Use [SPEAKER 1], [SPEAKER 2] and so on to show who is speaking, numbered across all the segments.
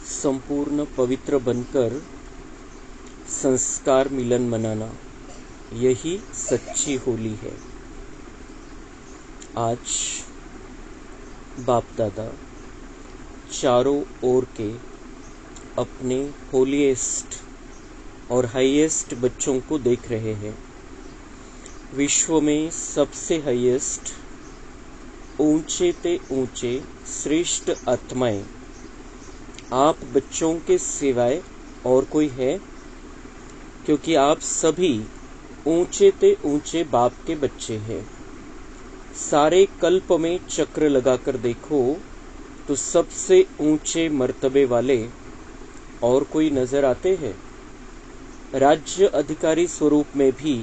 [SPEAKER 1] संपूर्ण पवित्र बनकर संस्कार मिलन मनाना, यही सच्ची होली है। आज बाप दादा चारों ओर के अपने होलीएस्ट और हाईएस्ट बच्चों को देख रहे हैं। विश्व में सबसे हाईएस्ट, ऊंचे ते ऊंचे श्रेष्ठ आत्माएं आप बच्चों के सिवाय और कोई है? क्योंकि आप सभी ऊंचे ते ऊंचे बाप के बच्चे हैं। सारे कल्प में चक्र लगाकर देखो तो सबसे ऊंचे मर्तबे वाले और कोई नजर आते हैं? राज्य अधिकारी स्वरूप में भी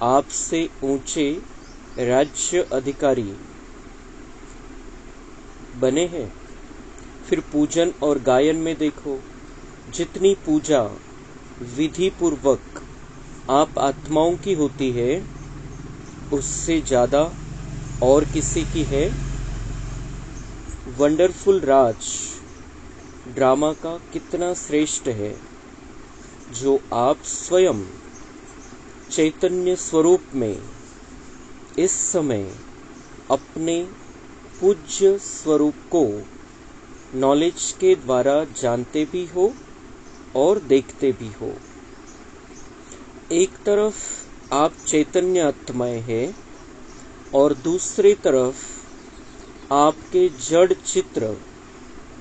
[SPEAKER 1] आपसे ऊंचे राज्य अधिकारी बने हैं। फिर पूजन और गायन में देखो, जितनी पूजा विधि पूर्वक आप आत्माओं की होती है, उससे ज्यादा और किसी की है? वंडरफुल राज ड्रामा का कितना श्रेष्ठ है, जो आप स्वयं चैतन्य स्वरूप में इस समय अपने पूज्य स्वरूप को नॉलेज के द्वारा जानते भी हो और देखते भी हो। एक तरफ आप चैतन्य आत्माएं हैं और दूसरी तरफ आपके जड़ चित्र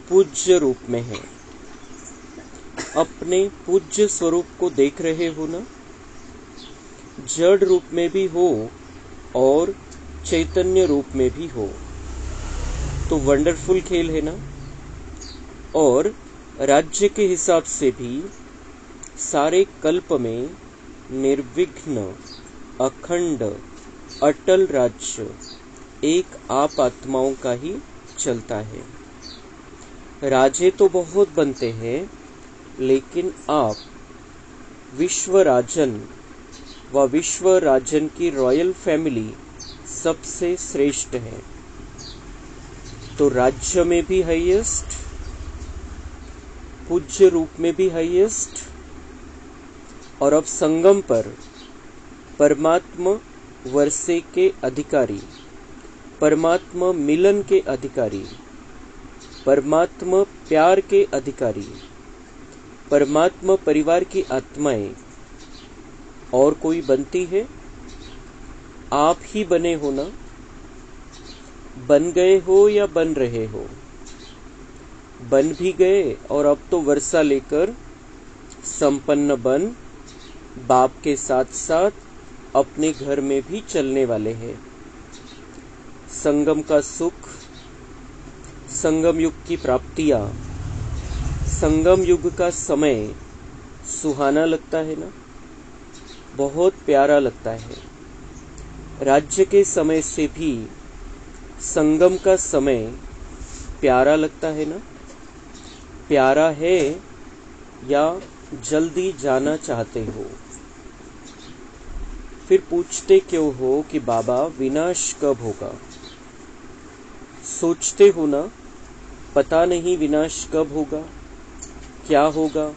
[SPEAKER 1] पूज्य रूप में है। अपने पूज्य स्वरूप को देख रहे हो ना? जड़ रूप में भी हो और चैतन्य रूप में भी हो, तो वंडरफुल खेल है ना। और राज्य के हिसाब से भी सारे कल्प में निर्विघ्न अखंड अटल राज्य एक आप आत्माओं का ही चलता है। राजे तो बहुत बनते हैं, लेकिन आप विश्व राजन व विश्व राजन की रॉयल फैमिली सबसे श्रेष्ठ है। तो राज्य में भी हाईएस्ट, पूज्य रूप में भी हाईएस्ट, और अब संगम पर परमात्मा वर्षे के अधिकारी, परमात्मा मिलन के अधिकारी, परमात्मा प्यार के अधिकारी, परमात्मा परिवार की आत्माएं और कोई बनती है? आप ही बने हो ना? बन गए हो या बन रहे हो? बन भी गए और अब तो वर्षा लेकर संपन्न बन बाप के साथ साथ अपने घर में भी चलने वाले हैं। संगम का सुख, संगम युग की प्राप्तियां, संगम युग का समय सुहाना लगता है ना? बहुत प्यारा लगता है। राज्य के समय से भी संगम का समय प्यारा लगता है ना? प्यारा है या जल्दी जाना चाहते हो? फिर पूछते क्यों हो कि बाबा विनाश कब होगा? सोचते हो ना, पता नहीं विनाश कब होगा, क्या होगा,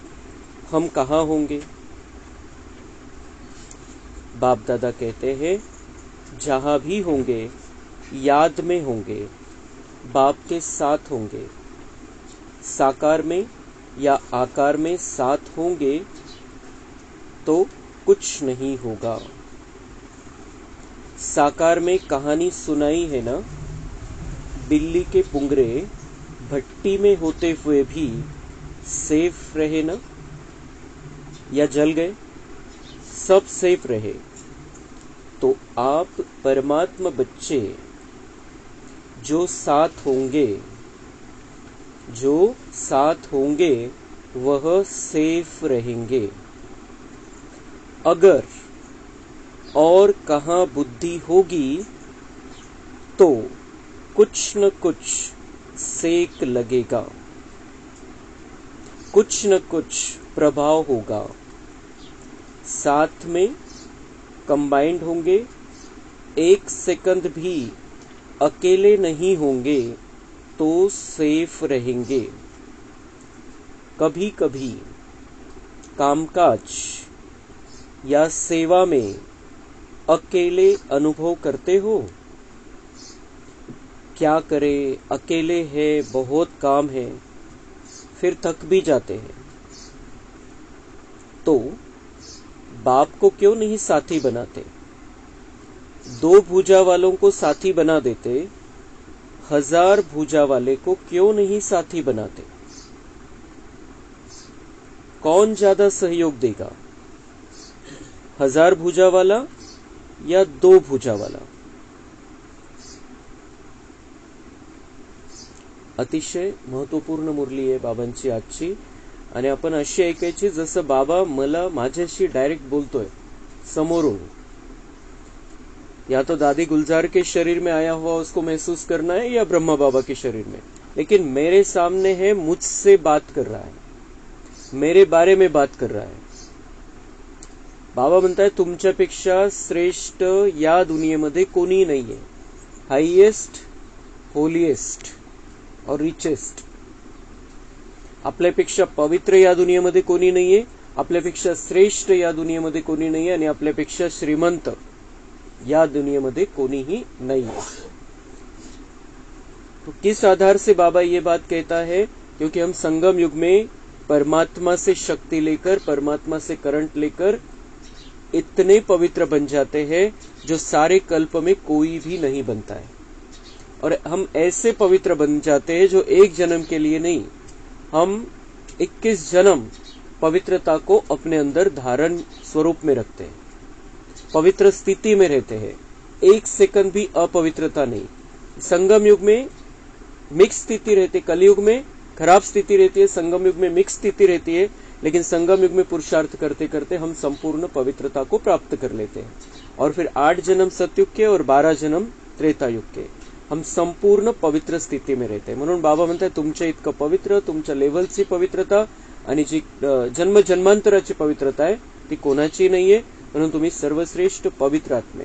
[SPEAKER 1] हम कहाँ होंगे? बाप दादा कहते हैं, जहां भी होंगे याद में होंगे, बाप के साथ होंगे। साकार में या आकार में साथ होंगे तो कुछ नहीं होगा। साकार में कहानी सुनाई है ना, बिल्ली के पुंगरे भट्टी में होते हुए भी सेफ रहे ना, या जल गए? सब सेफ रहे। तो आप परमात्मा बच्चे जो साथ होंगे वह सेफ रहेंगे। अगर और कहाँ बुद्धि होगी तो कुछ न कुछ सेक लगेगा, कुछ न कुछ प्रभाव होगा। साथ में कंबाइंड होंगे, एक सेकंड भी अकेले नहीं होंगे तो सेफ रहेंगे। कभी कभी कामकाज या सेवा में अकेले अनुभव करते हो? क्या करें, अकेले है, बहुत काम है, फिर थक भी जाते हैं। तो बाप को क्यों नहीं साथी बनाते? 2 भुजा वालों को साथी बना देते, 1000 भुजा वाले को क्यों नहीं साथी बनाते? कौन ज्यादा सहयोग देगा, 1000 भुजा वाला या 2 भुजा वाला? अतिशय महत्वपूर्ण मुरली आहे बाबांची आजची, आणि आपण अशी ऐकायची जसं बाबा मला माझ्याशी डायरेक्ट बोलतोय समोरून। या तो दादी गुलजार के शरीर में आया हुआ उसको महसूस करना है या ब्रह्मा बाबा के शरीर में, लेकिन मेरे सामने है, मुझसे बात कर रहा है, मेरे बारे में बात कर रहा है। बाबा म्हणताय तुमच्यापेक्षा श्रेष्ठ या दुनियेमध्ये कोणी नाहीये, हायेस्ट, होलिएस्ट और रिचेस्ट। आपल्यापेक्षा पवित्र या दुनियेमध्ये कोणी नाहीये, आपल्यापेक्षा श्रेष्ठ या दुनियेमध्ये कोणी नाहीये, आणि आपल्यापेक्षा श्रीमंत या दुनियेमध्ये कोणीही नाहीये। तो किस आधार से बाबा ये बात कहता है? क्योंकि हम संगम युग में परमात्मा से शक्ति लेकर, परमात्मा से करंट लेकर इतने पवित्र बन जाते हैं जो सारे कल्प में कोई भी नहीं बनता है। और हम ऐसे पवित्र बन जाते हैं जो एक जन्म के लिए नहीं, हम 21 जन्म पवित्रता को अपने अंदर धारण स्वरूप में रखते हैं, पवित्र स्थिति में रहते हैं, 1 सेकंड भी अपवित्रता नहीं। संगम युग में मिक्स स्थिति रहती है, कलयुग में खराब स्थिति रहती है, संगम युग में मिक्स स्थिति रहती है, लेकिन संगम युग में पुरुषार्थ करते करते हम संपूर्ण पवित्रता को प्राप्त कर लेते हैं। और फिर 8 जन्म सतयुग के और 12 जन्म त्रेता युग के हम संपूर्ण पवित्र स्थिती में रहते हैं। म्हणून बाबा म्हणतात तुमच्या इतकं पवित्र, तुमच्या लेव्हलची पवित्रता आणि जी जन्म जन्मांतराची पवित्रता आहे ती कोणाची नाहीये, म्हणून तुम्ही सर्वश्रेष्ठ पवित्र आत्मे,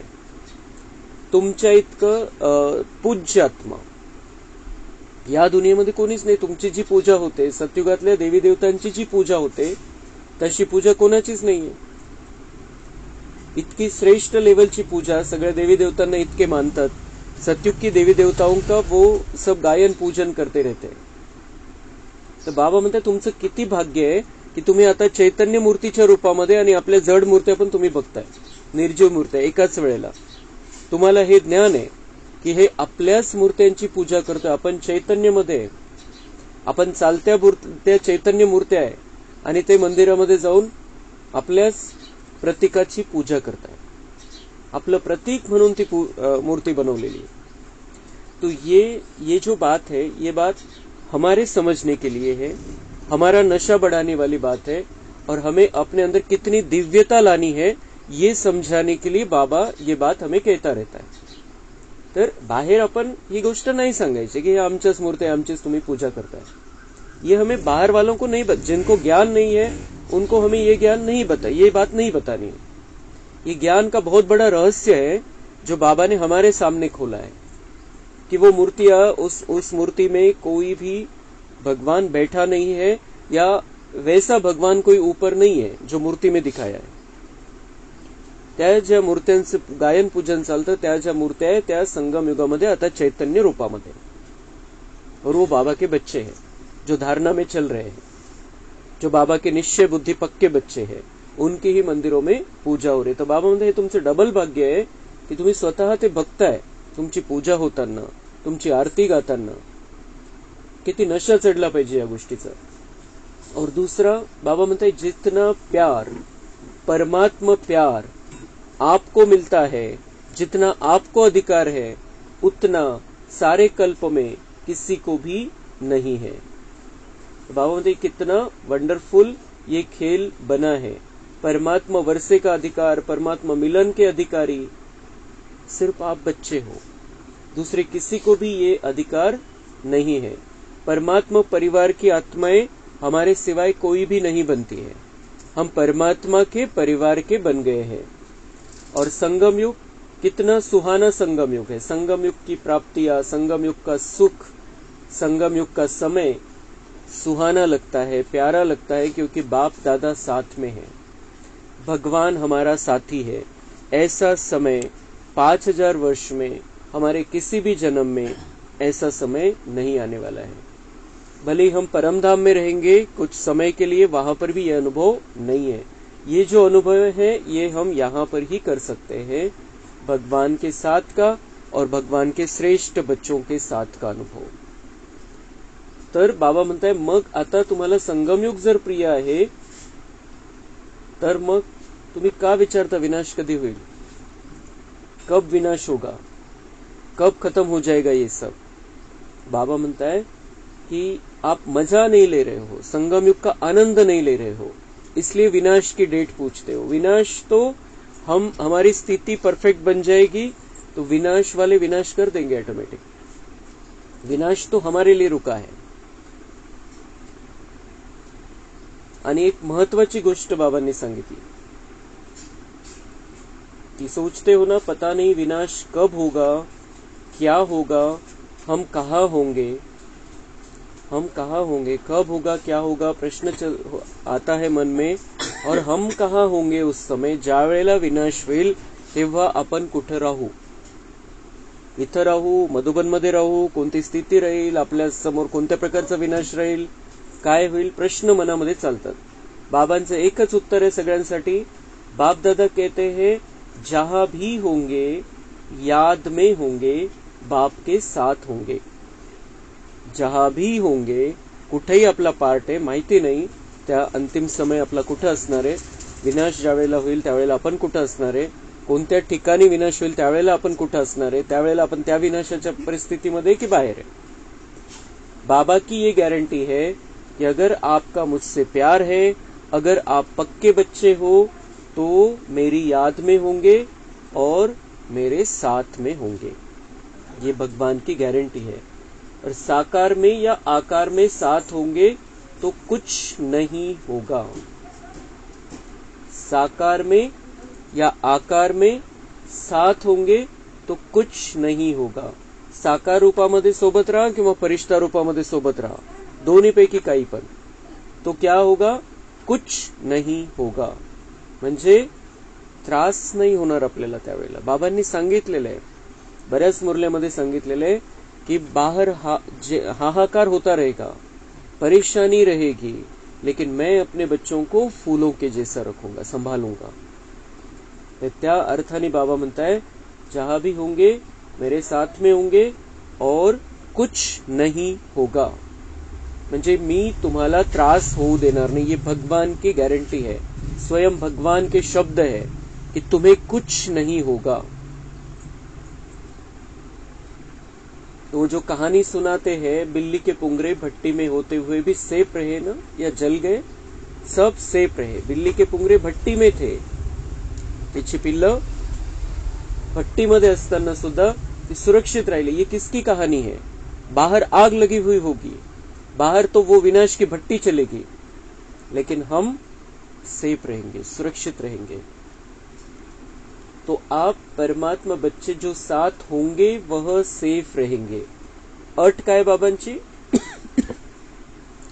[SPEAKER 1] तुमच्या इतकं पूज्य आत्मा या दुनियेमध्ये कोणीच नाही। तुमची जी पूजा होते, सतयुगातल्या देवी देवतांची जी पूजा होते तशी पूजा कोणाचीच नाहीये। इतकी श्रेष्ठ लेवलची पूजा सगळ्या देवी देवतांना इतके मानतात, सतयुग की देवी देवताओं का वो सब गायन पूजन करते रहते हैं। तर बाबा म्हणतात तुमचं किती भाग्य आहे की तुम्ही आता चैतन्य मूर्तीच्या रूपामध्ये आणि आपल्या जड मूर्त्या पण तुम्ही बघताय, निर्जीव मूर्त्या एकाच वेळेला। तुम्हाला हे ज्ञान आहे की हे आपल्याच मूर्त्यांची पूजा करतोय आपण, चैतन्यमध्ये आपण चालत्या त्या चैतन्य मूर्त्या आहे आणि ते मंदिरामध्ये जाऊन आपल्याच प्रतीकाची पूजा करताय, आपलं प्रतीक म्हणून ती मूर्ति बनवलेली है। तो ये जो बात है, ये बात हमारे समझने के लिए है, हमारा नशा बढ़ाने वाली बात है, और हमें अपने अंदर कितनी दिव्यता लानी है ये समझाने के लिए बाबा ये बात हमें कहता रहता है। तर बाहेर आपण ही गोष्ट नहीं सांगायची की आमच्याच मूर्त्या आमचीच तुम्ही पूजा करताय, ये हमें बाहर वालों को नहीं जिनको ज्ञान नहीं है उनको हमें ये ज्ञान नहीं ये बात नहीं बतानी है। ये ज्ञान का बहुत बड़ा रहस्य है जो बाबा ने हमारे सामने खोला है कि वो मूर्तियां, उस मूर्ति में कोई भी भगवान बैठा नहीं है या वैसा भगवान कोई ऊपर नहीं है जो मूर्ति में दिखाया है। त्या ज्या मूर्त्यांचं गायन पूजन चालतं, त्या ज्या मूर्त्या आहेत त्या संगम युगामध्ये आता चैतन्य रूपामध्ये, और वो बाबा के बच्चे हैं जो धारणा में चल रहे हैं, जो बाबा के निश्चय बुद्धि पक्के बच्चे हैं, उनकी ही मंदिरों में पूजा हो रही। तर बाबा म्हणते हे तुमचं डबल भाग्य आहे की तुम्ही स्वतः ते बघताय, तुमची पूजा होताना, तुमची आरती गाताना किती नशा चढला पाहिजे या गोष्टीचा। और दूसरा बाबा म्हणते जितना प्यार, परमात्मा प्यार आपको मिलता है, जितना आपको अधिकार है, उतना सारे कल्प में किसी को भी नहीं है। बाबा म्हणते कितना वंडरफुल ये खेल बना है। परमात्मा वर्षे का अधिकार, परमात्मा मिलन के अधिकारी सिर्फ आप बच्चे हो, दूसरे किसी को भी ये अधिकार नहीं है। परमात्मा परिवार की आत्माएं हमारे सिवाय कोई भी नहीं बनती है, हम परमात्मा के परिवार के बन गए हैं। और संगम युग कितना सुहाना संगम युग है। संगम युग की प्राप्तियां, संगम युग का सुख, संगम युग का समय सुहाना लगता है, प्यारा लगता है, क्योंकि बाप दादा साथ में है, भगवान हमारा साथी है। ऐसा समय 5000 वर्ष में, हमारे किसी भी जन्म में ऐसा समय नहीं आने वाला है। भले हम परम धाम में रहेंगे कुछ समय के लिए, वहां पर भी यह अनुभव नहीं है। ये जो अनुभव है ये हम यहाँ पर ही कर सकते हैं, भगवान के साथ का और भगवान के श्रेष्ठ बच्चों के साथ का अनुभव। तर बाबा म्हणताय मग आता तुम्हाला संगमयुग जर प्रिय आहे तर मग तुम्ही का विचारता विनाश कधी होईल, कब विनाश होगा, कब खत्म हो जाएगा ये सब। बाबा म्हणता है कि आप मजा नहीं ले रहे हो, संगम युग का आनंद नहीं ले रहे हो, इसलिए विनाश की डेट पूछते हो। विनाश तो हम, हमारी स्थिति परफेक्ट बन जाएगी तो विनाश वाले विनाश कर देंगे ऑटोमेटिक। विनाश तो हमारे लिए रुका है। आणि एक महत्वाची गोष्ट बाबांनी सांगितली, कि सोचते हो ना, पता नहीं विनाश कब होगा, क्या होगा, हम कहाँ होंगे, हम कहाँ होंगे, कब होगा, क्या होगा, प्रश्न आता है मन में। और हम कहाँ होंगे उस समय, ज्या वेळेला विनाश होईल तेव्हा आपण कुठं राहू, इथं राहू, मधुबनमध्ये राहू, कोणती स्थिती राहील, आपल्या समोर कोणत्या प्रकारचा विनाश राहील, काय होईल, प्रश्न मनामध्ये चालतात। बाबांचं एकच उत्तर आहे सगळ्यांसाठी। बाप दादा कहते हैं जहां भी होंगे याद में होंगे, बाप के साथ होंगे। जहां भी होंगे, कुठेही आपला पार्ट आहे माहिती नाही, त्या अंतिम समय आपला कुठं असणार आहे, विनाश ज्यावेळेला होईल त्यावेळेला आपण कुठं असणार आहे, कोणत्या ठिकाणी विनाश होईल त्यावेळेला आपण कुठं असणार आहे, त्यावेळेला आपण त्या विनाशाच्या परिस्थितीमध्ये की बाहेर आहे। बाबा की ये गारंटी है कि अगर आपका मुझसे प्यार है, अगर आप पक्के बच्चे हो तो मेरी याद में होंगे और मेरे साथ में होंगे। ये भगवान की गारंटी है। और साकार में या आकार में साथ होंगे तो कुछ नहीं होगा। साकार में या आकार में साथ होंगे तो कुछ नहीं होगा। साकार रूपामध्ये सोबत राहा किंवा फरिश्ता रूपामध्ये सोबत राहा, दोन्हीपैकी काही पण, तो क्या होगा, कुछ नहीं होगा। म्हणजे त्रास नाही होणार आपल्याला त्यावेळेला। बाबांनी सांगितलेलं आहे, बऱ्याच मुरल्यामध्ये सांगितलेलं आहे कि बाहर हाहाकार होता रहेगा, परेशानी रहेगी, लेकिन मैं अपने बच्चों को फूलों के जैसा रखूंगा, संभालूंगा। त्या अर्थाने बाबा म्हणताय जहां भी होंगे मेरे साथ में होंगे और कुछ नहीं होगा। म्हणजे मी तुम्हाला त्रास होऊ देणार नहीं, ये भगवान की गारंटी है, स्वयं भगवान के शब्द है कि तुम्हें कुछ नहीं होगा। तो वो जो कहानी सुनाते हैं, बिल्ली के पुंगरे भट्टी में होते हुए भी सेफ रहे ना, या जल गए, सब सेफ रहे। बिल्ली के पुंगरे भट्टी में थे, तिची पिल्लं भट्टीमध्ये असताना सुद्धा ती सुरक्षित राहिली। ये किसकी कहानी है? बाहर आग लगी हुई होगी, बाहर तो वो विनाश की भट्टी चलेगी, लेकिन हम सेफ रहेंगे, सुरक्षित रहेंगे। तो आप परमात्मा बच्चे जो साथ होंगे वह सेफ रहेंगे। अट काय बाबांची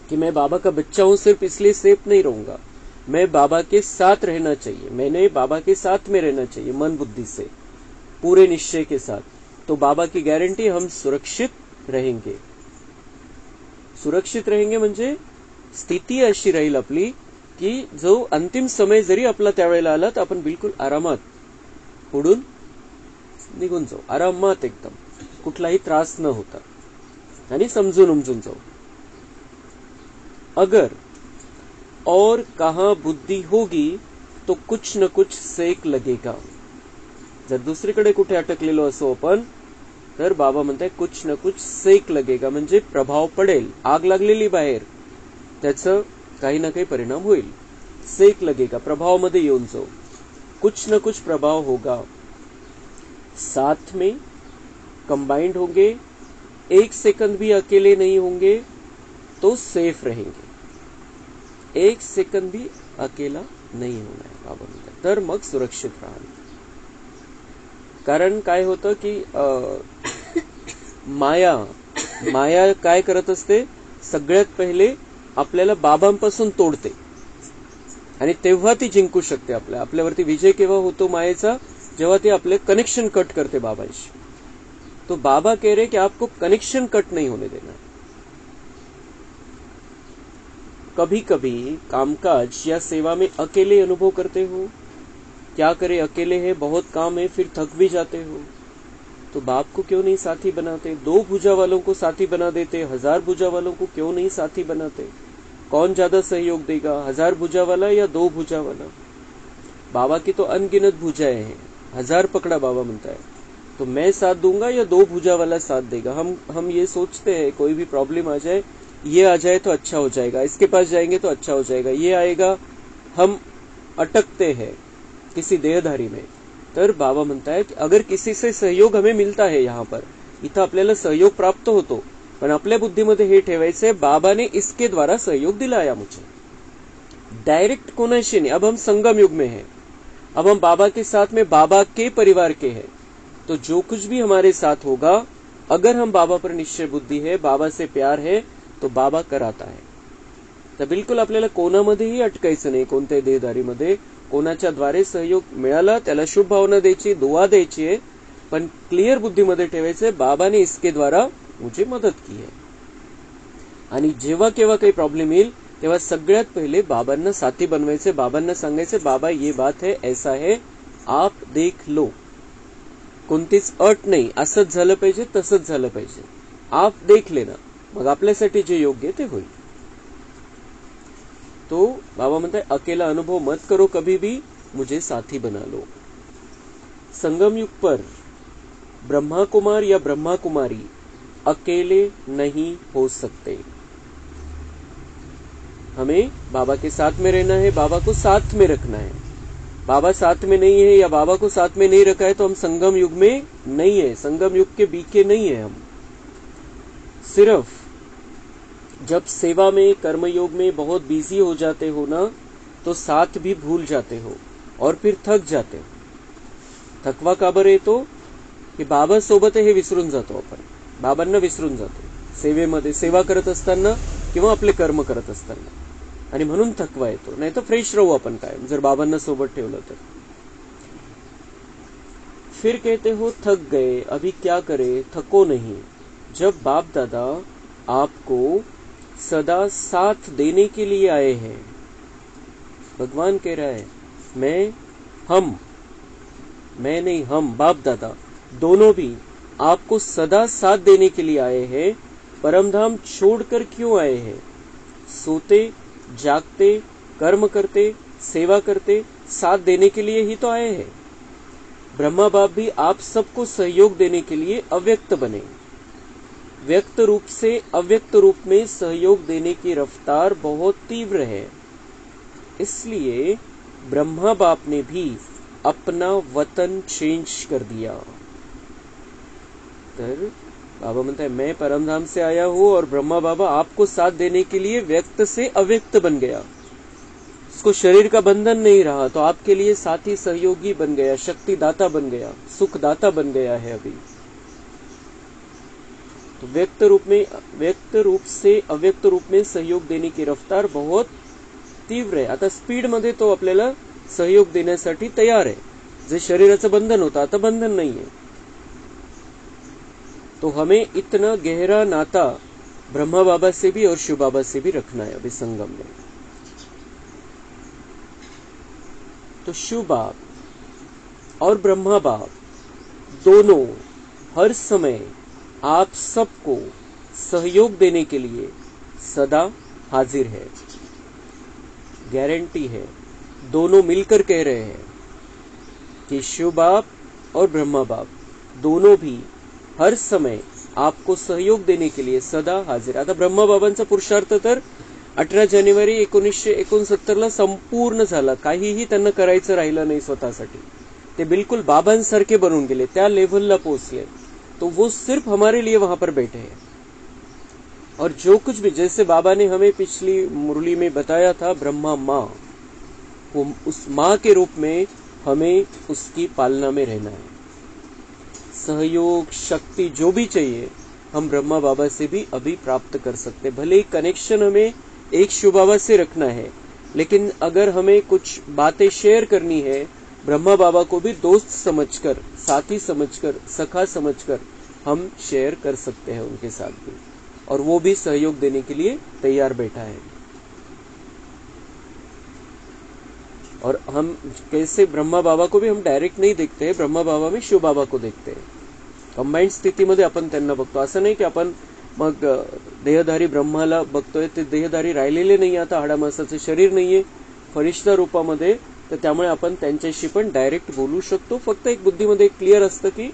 [SPEAKER 1] कि मैं बाबा का बच्चा हूं, सिर्फ इसलिए सेफ नहीं रहूंगा, मैं बाबा के साथ रहना चाहिए, मैंने बाबा के साथ में रहना चाहिए, मन बुद्धि से, पूरे निश्चय के साथ। तो बाबा की गारंटी, हम सुरक्षित रहेंगे। सुरक्षित रहेंगे म्हणजे स्थिती अशी राहील आपली की जो अंतिम समय जरी आपला त्यावेळेला आला तर आपण बिलकुल आरामात पुढून निघून जाऊ, आरामात एकदम, कुठलाही त्रास न होता आणि समजून उमजून जाऊ। अगर और कहां बुद्धि होगी तो कुछ न कुछ सेक लगेगा। जर दुसरीकडे कुठे अटकलेलो असो आपण तर बाबा म्हणताय कुछ न कुछ सेक लगेगा, म्हणजे प्रभाव पडेल, आग लागलेली बाहेर, त्याचं काही ना काही परिणाम होईल। सेक लगेगा, प्रभावामध्ये येऊन जाऊ, कुछ न कुछ प्रभाव होगा। साथ में कंबाइंड होंगे, एक सेकंड भी अकेले नहीं होंगे तो सेफ रहेंगे। एक सेकंड भी अकेला नहीं होना है बाबा म्हणतात, तर मग सुरक्षित राहाल। कारण काय होतं की माया काय करत असते, सगळ्यात पहिले आपल्याला बाबांपासून तोडते आणि तेव्हा ती जिंकू शकते. आपल्यावरती विजय केव्हा होतो मायेचा, जेव्हा ती आपले कनेक्शन कट करते बाबांशी. तो बाबा कह रहे कि आपको कनेक्शन कट नहीं होने देना. कभी कभी कामकाज या सेवा में अकेले अनुभव करते हो, क्या करे अकेले है, बहुत काम है, फिर थक भी जाते हो, तो बाप को क्यों नहीं साथी बनाते? 2 भुजा वालों को साथी बना देते, 1000 भुजा वालों को क्यों नहीं साथी बनाते? कौन ज्यादा सहयोग देगा, 1000 भुजा वाला या 2 भुजा वाला? बाबा की तो अनगिनत भुजाएं हैं, 1000 पकड़ा बाबा म्हणता है, तो मैं साथ दूंगा या 2 भुजा वाला साथ देगा? हम ये सोचते हैं कोई भी प्रॉब्लम आ जाए, ये आ जाए तो अच्छा हो जाएगा, इसके पास जाएंगे तो अच्छा हो जाएगा, ये आएगा, हम अटकते हैं किसी देहधारी में. तर बाबा म्हणता है कि अगर किसी से सहयोग हमें मिलता है, यहाँ पर इथं आपल्याला सहयोग प्राप्त होतो, पण आपल्या बुद्धीमध्ये हे ठेवायचंय, बाबाने इसके द्वारा सहयोग दिलाया मुझे. डायरेक्ट कोणाशी नहीं. अब हम संगम युग में हैं, अब हम बाबा के साथ में बाबा के परिवार के हैं, तो जो कुछ भी हमारे साथ होगा, अगर हम बाबा पर निश्चय बुद्धी है, बाबा से प्यार है, तो बाबा कराता है. तर बिलकुल आपल्याला कोणामध्येही अटकायचं नाही, कोणत्याही देहधारीमध्ये. कोणाच्या द्वारे सहयोग मिळाला त्याला शुभ भावना द्यायची, दुआ द्यायची आहे, पण क्लिअर बुद्धीमध्ये ठेवायचंय, बाबाने इसके द्वारा मुझे मदत की है. आणि जेव्हा केव्हा काही प्रॉब्लेम येईल तेव्हा सगळ्यात पहिले बाबांना साथी बनवायचे, बाबांना सांगायचे, बाबा ये बात है, ऐसा है, आप देख लो. कोणतीच अट नाही, असंच झालं पाहिजे, तसंच झालं पाहिजे, आप देख लेना, मग आपल्यासाठी जे योग्य ते होईल. तो बाबा म्हणताय, अकेला अनुभव मत करो कभी भी, मुझे साथी बना लो. संगम युग पर ब्रह्मा कुमार या ब्रह्मा कुमारी अकेले नहीं हो सकते. हमें बाबा के साथ में रहना है, बाबा को साथ में रखना है. बाबा साथ में नहीं है या बाबा को साथ में नहीं रखा है तो हम संगम युग में नहीं है, संगम युग के बीके नहीं है. हम सिर्फ जब सेवा में, कर्मयोग में बहुत बिजी हो जाते हो ना, तो साथ भी भूल जाते हो और फिर थक जाते हो. थकवा का बरं येतो की बाबा सोबत हे विसरून जातो आपण, बाबांना विसरून जातो सेवेमध्ये, सेवा करत असताना किंवा आपले कर्म करत असताना, आणि म्हणून थकवा येतो. नाही तर फ्रेश राहू आपण कायम जर बाबांना सोबत ठेवलं तर. फिर कहते हो थक गए, अभी क्या करे, थको नहीं. जब बाप दादा आपको सदा साथ देने के लिए आए हैं, भगवान कह रहा है, मैं नहीं, हम बाप दादा दोनों भी आपको सदा साथ देने के लिए आए हैं. परमधाम छोड़कर क्यों आए हैं? सोते, जागते, कर्म करते, सेवा करते, साथ देने के लिए ही तो आए हैं. ब्रह्मा बाप भी आप सबको सहयोग देने के लिए अव्यक्त बने. व्यक्त रूप से अव्यक्त रूप में सहयोग देने की रफ्तार बहुत तीव्र है, इसलिए ब्रह्मा बाप ने भी अपना वतन चेंज कर दिया. तर बाबा म्हणता है, मैं परमधाम से आया हूं और ब्रह्मा बाबा आपको साथ देने के लिए व्यक्त से अव्यक्त बन गया. उसको शरीर का बंधन नहीं रहा तो आपके लिए साथी सहयोगी बन गया, शक्तिदाता बन गया, सुखदाता बन गया है. अभी तो व्यक्त रूप से अव्यक्त रूप में सहयोग देने की रफ्तार बहुत तीव्र आहे. आता स्पीड मध्ये तो आपल्याला सहयोग देण्यासाठी तयार आहे. जे शरीराचं बंधन होतं आता बंधन नाहीये. तो हमें इतना गहरा नाता ब्रह्मा बाबा से भी और शिव बाबा से भी रखना है अभी संगम में. तो शिव बाप और ब्रह्मा बाप दोनों हर समय आप सबको सहयोग देने के लिए सदा हाजिर है. गारंटी है, दोनों मिलकर कह रहे हैं कि शिव बाप और ब्रह्मा बाप दोनों भी हर समय आपको सहयोग देने के लिए सदा हाजिर. आता ब्रह्मा बाबांचा पुरुषार्थ तर 18 जानेवारी 1969 संपूर्ण झाला. काहीही त्यांना करायचं राहिलं नाही स्वतःसाठी. ते बिल्कुल बाबांसारखे बनून गेले, त्या लेवलला पोहोचले. तो वो सिर्फ हमारे लिए वहां पर बैठे हैं. और जो कुछ भी, जैसे बाबा ने हमें पिछली मुरली में बताया था, ब्रह्मा माँ, वो उस माँ के रूप में हमें उसकी पालना में रहना है. सहयोग, शक्ति जो भी चाहिए हम ब्रह्मा बाबा से भी अभी प्राप्त कर सकते। भले ही कनेक्शन हमें एक शिव बाबा से रखना है, लेकिन अगर हमें कुछ बातें शेयर करनी है ब्रह्मा बाबा को भी दोस्त समझकर, साथी समझकर, सखा समझकर हम शेयर कर सकते हैं उनके साथ भी, और वो भी सहयोग देने के लिए तैयार बैठा है। और हम कैसे ब्रह्मा बाबा को भी हम डायरेक्ट नाही देखते हैं, ब्रह्मा बाबा में शिव बाबा को देखते हैं। कंबाईंड स्थितीमध्ये आपण त्यांना बघतो, असं नाही की आपण मग देहधारी ब्रह्माला बघतोय, ते देहधारी राहिलेले नाही, आता हाडामासाचं शरीर नाहीये फरिश्ता रूपामध्ये, तर त्यामुळे आपण त्यांच्याशी पण डायरेक्ट बोलू शकतो। फक्त एक बुद्धीमध्ये क्लियर असतं की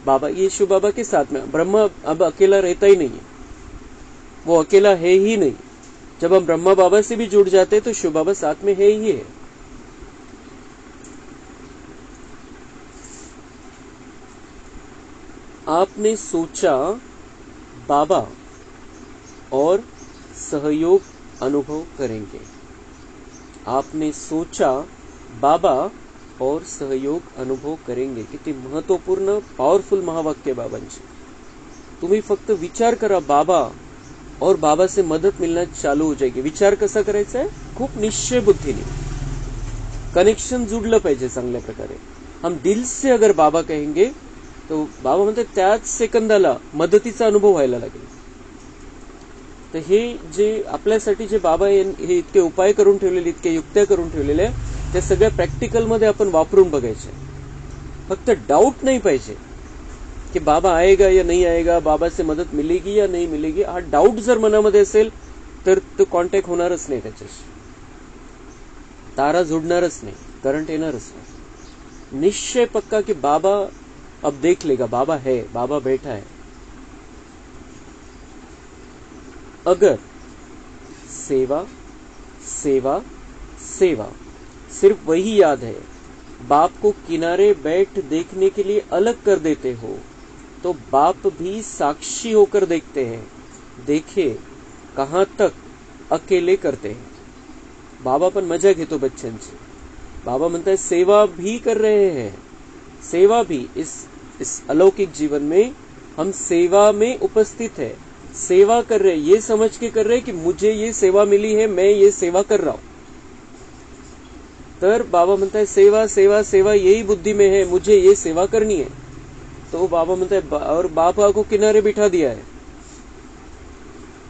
[SPEAKER 1] बाबा, ये शिव बाबा के साथ में, ब्रह्मा अब अकेला रहता ही नहीं है, वो अकेला है ही नहीं। जब हम ब्रह्मा बाबा से भी जुड़ जाते तो शिव बाबा साथ में है ही है। आपने सोचा बाबा और सहयोग अनुभव करेंगे। आपने सोचा बाबा और सहयोग अनुभव करेंगे। किती महत्वपूर्ण पॉवरफुल महावाक्य बाबांची। तुम्ही फक्त विचार करा बाबा, और बाबा से मदद मिलना चालू हो जाएगी। विचार कसा करायचा आहे? खूप निश्चय बुद्धीने, कनेक्शन जुडलं पाहिजे चांगल्या प्रकारे। हम दिल से अगर बाबा कहेंगे तो बाबा म्हणते त्याच सेकंदाला मदतीचा अनुभव व्हायला लागेल। तर हे जे आपल्यासाठी जे बाबा हे इतके उपाय करून ठेवलेले, इतके युक्त्या करून ठेवलेल्या, त्या सगळ्या प्रॅक्टिकल मध्ये आपण वापरून बघायचे। फक्त डाऊट नाही पाहिजे कि बाबा आएगा या नहीं आएगा, बाबा से मदद मिलेगी या नहीं मिलेगी। हा डाऊट जर मनामध्ये असेल तर तो कॉन्टॅक्ट होणारच नाही, त्याच्याशी तारा जुडणारच नाही, करंट येणारच नाही। निश्चय पक्का कि बाबा अब देख लेगा, बाबा है, बाबा बैठा है। अगर सेवा सेवा सेवा सिर्फ वही याद है, बाप को किनारे बैठ देखने के लिए अलग कर देते हो, तो बाप भी साक्षी होकर देखते हैं। देखे कहां तक अकेले करते हैं। बाबा पण मजा घेतो बच्चांची। बाबा म्हणतात सेवा भी कर रहे हैं, सेवा भी इस अलौकिक जीवन में हम सेवा में उपस्थित है, सेवा कर रहे, ये समझ के कर रहे कि मुझे ये सेवा मिली है, मैं ये सेवा कर रहा हूं। तर बाबा म्हणतात सेवा सेवा सेवा यही बुद्धि में है, मुझे ये सेवा करनी है। तो बाबा म्हणता है, और बाबा को किनारे बिठा दिया है,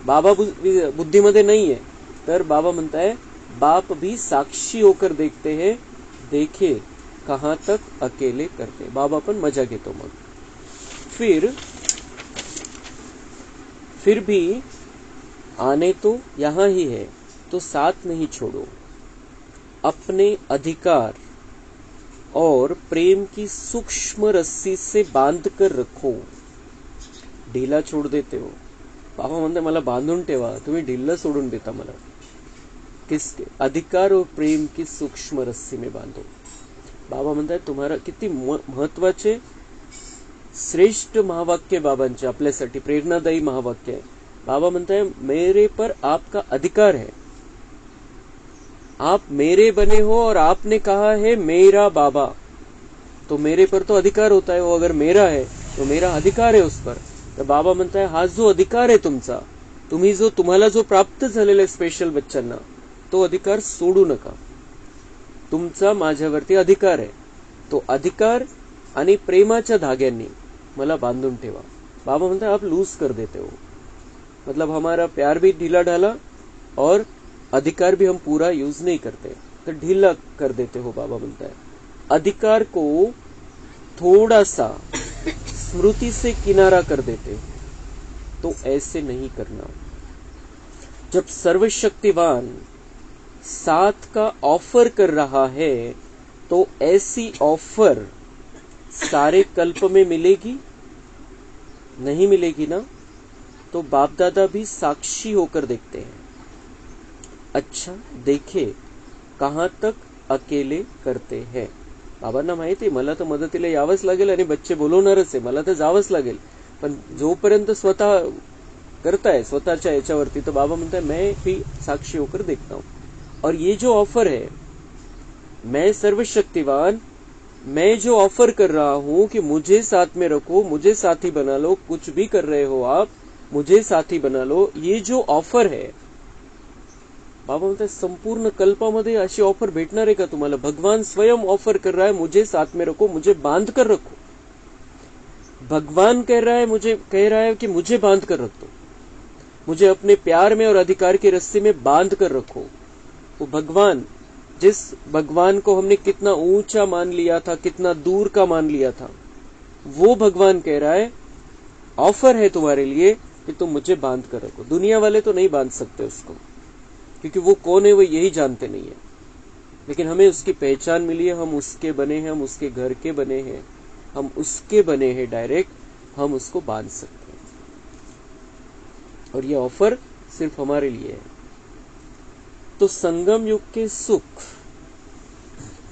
[SPEAKER 1] बाबा बुद्धीमध्ये नहीं है। तर बाबा म्हणता है बाप भी साक्षी होकर देखते हैं, देखे कहां तक अकेले करते। बाबा पण मजा घेतो। मग फिर भी आने तो यहां ही है, तो साथ नहीं छोड़ो। अपने अधिकार और प्रेम की सूक्ष्म रस्सी से बांध कर रखो। ढीला छोड़ देते हो। बाबा म्हणते मला बांधून ठेवा, तुम्ही ढिल्ला सोडून देता मला। किसके? अधिकार और प्रेम की सूक्ष्म रस्सी में बांधो। बाबा म्हणतात तुम्हाला किती महत्वाचे श्रेष्ठ महावाक्य बाबांचे आपल्यासाठी प्रेरणादायी महावाक्य आहे। बाबा म्हणताय मेरे पर आपका अधिकार है, आप मेरे बने हो और आपने कहा है मेरा बाबा, तो मेरे पर तो अधिकार होता है। वो अगर मेरा है तो मेरा अधिकार है उस पर। तर बाबा म्हणताय हा जो अधिकार आहे तुमचा, तुम्हाला जो प्राप्त झालेला स्पेशल बच्चांना, तो अधिकार सोडू नका। तुमचा माझ्यावरती अधिकार आहे, तो अधिकार आणि प्रेमाच्या धाग्यांनी मला बांधून ठेवा। बाबा म्हणताय आप लूज कर देते हो, मतलब हमारा प्यार भी ढीला ढाला और अधिकार भी हम पूरा यूज नहीं करते, तो ढीला कर देते हो। बाबा म्हणताय अधिकार को थोड़ा सा स्मृति से किनारा कर देते, तो ऐसे नहीं करना। जब सर्वशक्तिवान साथ का ऑफर कर रहा है, तो ऐसी ऑफर सारे कल्प में मिलेगी? नहीं मिलेगी ना। तो बाप दादा भी साक्षी होकर देखते हैं। अच्छा देखे कहां तक अकेले करते हैं। बाबांना माहिती मला तर मदतीला यावंच लागेल आणि बच्चे बोलवणारच आहे, मला तर जावंच लागेल, पण जोपर्यंत स्वतः करताय स्वतःच्या याच्यावरती, तो बाबा म्हणताय मैं भी साक्षी होकर देखता हूं। और ये जो ऑफर है, मैं सर्वशक्तिवान मैं जो ऑफर कर रहा हूं कि मुझे साथ में रखो, मुझे साथी बना लो, कुछ भी कर रहे हो आप, मुझे साथी बना लो, ये जो ऑफर है, बाबा म्हणतात संपूर्ण कल्पामध्ये अशी ऑफर भेटणार आहे का तुम्हाला? भगवान स्वयं ऑफर कर रहा है, मुझे साथ में रखो, मुझे बांध कर रखो। भगवान कह रहा है कि मुझे बांध कर रख दो, मुझे अपने प्यार में और अधिकार की रस्सी में बांध कर रखो। वो भगवान, जिस भगवान को हमने कितना ऊंचा मान लिया था, कितना दूर का मान लिया था, वो भगवान कह रहा है ऑफर है तुम्हारे लिए कि तुम मुझे बांध कर रखो। दुनिया वाले तो नहीं बांध सकते उसको, क्योंकि वो कौन है वो यही जानते नहीं है, लेकिन हमें उसकी पहचान मिली है, हम उसके बने हैं, हम उसके घर के बने हैं, हम उसके बने हैं डायरेक्ट, हम उसको बांध सकते हैं। और ये ऑफर सिर्फ हमारे लिए है। तो संगम युग के सुख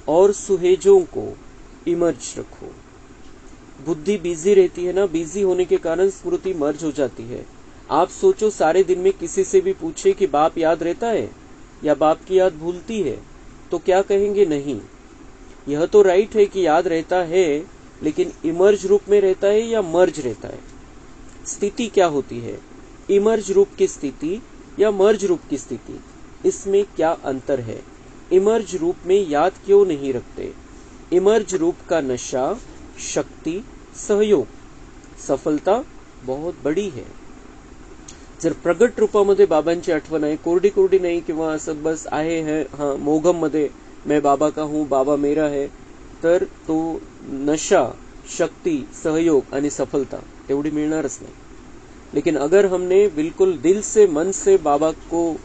[SPEAKER 1] और सुहेजों को इमर्ज रखो। बुद्धि बिजी रहती है ना, बिजी होने के कारण स्मृति मर्ज हो जाती है। आप सोचो, सारे दिन में किसी से भी पूछे कि बाप याद रहता है या बाप की याद भूलती है, तो क्या कहेंगे? नहीं। यह तो राइट है कि याद रहता है, लेकिन इमर्ज रूप में रहता है या मर्ज रहता है? स्थिति क्या होती है? इमर्ज रूप की स्थिति या मर्ज रूप की स्थिति, इसमें क्या अंतर है? इमर्ज रूप में याद क्यों नहीं रखते? इमर्ज रूप का नशा, शक्ती, सहयोग, सफलता बहुत बड़ी है। जर प्रगट रूपामध्ये बाबांची आठवण आहे, कोरडी कोरडी नाही किंवा असं बस आहे हाँ मोघम मध्ये मैं बाबा का हूं, बाबा मेरा है, तर तो नशा, शक्ति, सहयोग आणि सफलता तेवढी मिळणारच नाही। लेकिन अगर हमने बिल्कुल दिल से, मन से बाबा को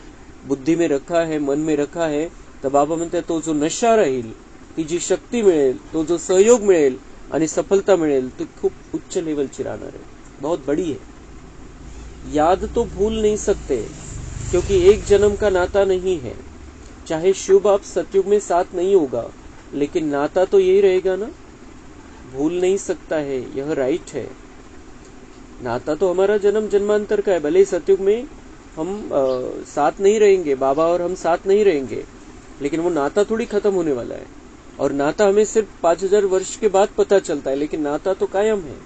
[SPEAKER 1] बुद्धी में रखा है, मन में रखा है, तर बाबा म्हणते तो जो नशा राहील, ती जी शक्ती मिळेल, तो जो सहयोग मिळेल आणि सफलता मिळेल, ती खूप उच्च लेवलची राहणार है, बहुत बड़ी है। याद तो भूल नहीं सकते, क्योंकि एक जन्म का नाता नहीं है। चाहे शिव बाप सतयुग में साथ नहीं होगा, लेकिन नाता तो यही रहेगा ना। भूल नहीं सकता है, यह राइट है। नाता तो हमारा जन्म जन्मांतर का है। भले ही सतयुग में हम साथ नहीं रहेंगे, बाबा और हम साथ नहीं रहेंगे, लेकिन वो नाता थोड़ी खत्म होने वाला है। और नाता हमें सिर्फ 5000 वर्ष के बाद पता चलता है, लेकिन नाता तो कायम है।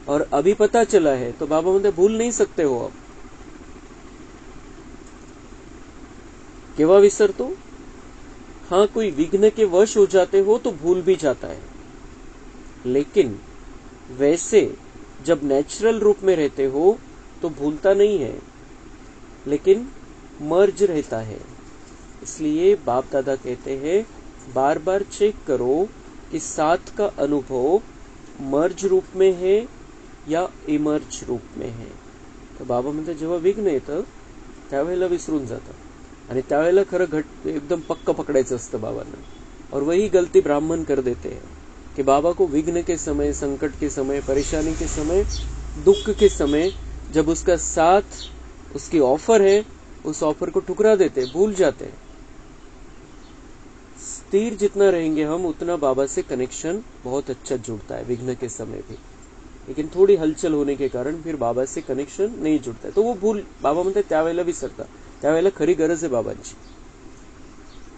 [SPEAKER 1] और अभी पता चला है तो बाबा म्हणते भूल नहीं सकते हो आप। केव्हा विसरतो? हाँ, कोई विघ्न के वश हो जाते हो तो भूल भी जाता है, लेकिन वैसे जब नेचुरल रूप में रहते हो तो भूलता नहीं है, लेकिन मर्ज रहता है। इसलिए बाप दादा कहते हैं बार बार चेक करो कि साथ का अनुभव मर्ज रूप में है या इमर्ज रूप में है। तर बाबा म्हणतात जेव्हा विघ्न येतं त्यावेळेला विसरून जातं आणि त्यावेळेला खरं घट एकदम पक्का पकडायचं असतं बाबांना। और वही गलती ब्राह्मण कर देते हैं कि बाबा को विघ्न के समय, संकट के समय, परेशानी के समय, दुख के समय, जब उसका साथ, उसकी ऑफर है, उस ऑफर को ठुकरा देते, भूल जाते हैं। स्थिर जितना रहेंगे हम, उतना बाबा से कनेक्शन बहुत अच्छा जुड़ता है विघ्न के समय भी, लेकिन थोड़ी हलचल होने के कारण फिर बाबा से कनेक्शन नहीं जुड़ता है, तो वो भूल बाबा म्हणते त्यावेळेला विसरता, त्यावेळेला खरी गरज आहे बाबांची।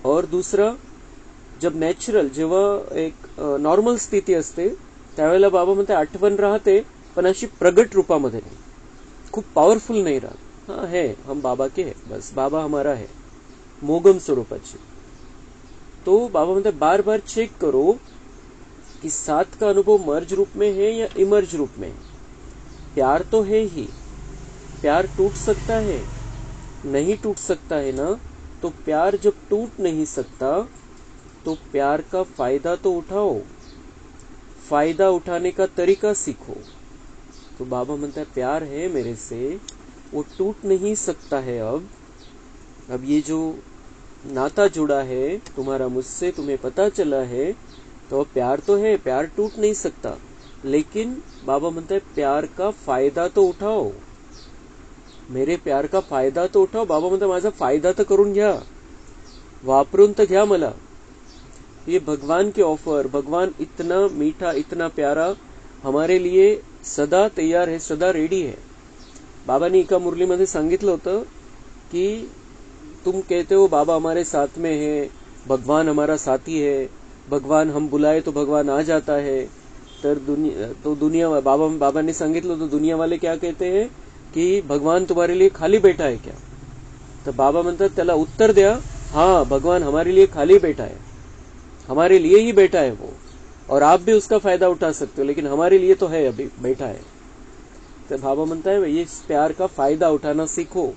[SPEAKER 1] और दूसरा, जब नॅचरल, जेव्हा एक नॉर्मल स्थिती असते त्यावेळेला बाबा म्हणते आठवण राहते, पण अशी प्रगट रूपामध्ये नाही, खूप पॉवरफुल नहीं रहा। हाँ है, हम बाबा के है, बस बाबा हमारा है, मोगम स्वरूपाची। तो बाबा म्हणते बार बार चेक करो कि साथ का अनुभव मर्ज रूप में है या इमर्ज रूप में है। प्यार तो है ही, प्यार टूट सकता है? नहीं टूट सकता है ना। तो प्यार जब टूट नहीं सकता तो प्यार का फायदा तो उठाओ, फायदा उठाने का तरीका सीखो। तो बाबा म्हणता है प्यार है मेरे से, वो टूट नहीं सकता है। अब ये जो नाता जुड़ा है तुम्हारा मुझसे, तुम्हें पता चला है, तो प्यार तो है, प्यार टूट नहीं सकता, लेकिन बाबा म्हणता है प्यार का फायदा तो उठाओ, मेरे प्यार का फायदा तो उठाओ। बाबा म्हणता माझा फायदा तर करून घ्या, वापरून तर घ्या मला। ये भगवान की ऑफर, भगवान इतना मीठा, इतना प्यारा, हमारे लिए सदा तैयार है, सदा रेडी है। बाबांनी एका मुरलीमध्ये सांगितलं होतं की तुम कहते हो बाबा हमारे साथ में है, भगवान हमारा साथी है, भगवान हम बुलाए तो भगवान आ जाता है, तर दुनिया बाबा ने सांगितलं तो दुनिया वाले क्या कहते हैं की भगवान तुम्हारे लिए खाली बैठा है क्या? तर बाबा म्हणतात त्याला उत्तर द्या, हाँ भगवान हमारे लिए खाली बैठा है, हमारे लिए ही बैठा है वो, और आप भी उसका फायदा उठा सकते हो, लेकिन हमारे लिए तो है, अभी बैठा है। तो बाबा म्हणता है ये इस प्यार का फायदा उठाना सीखो,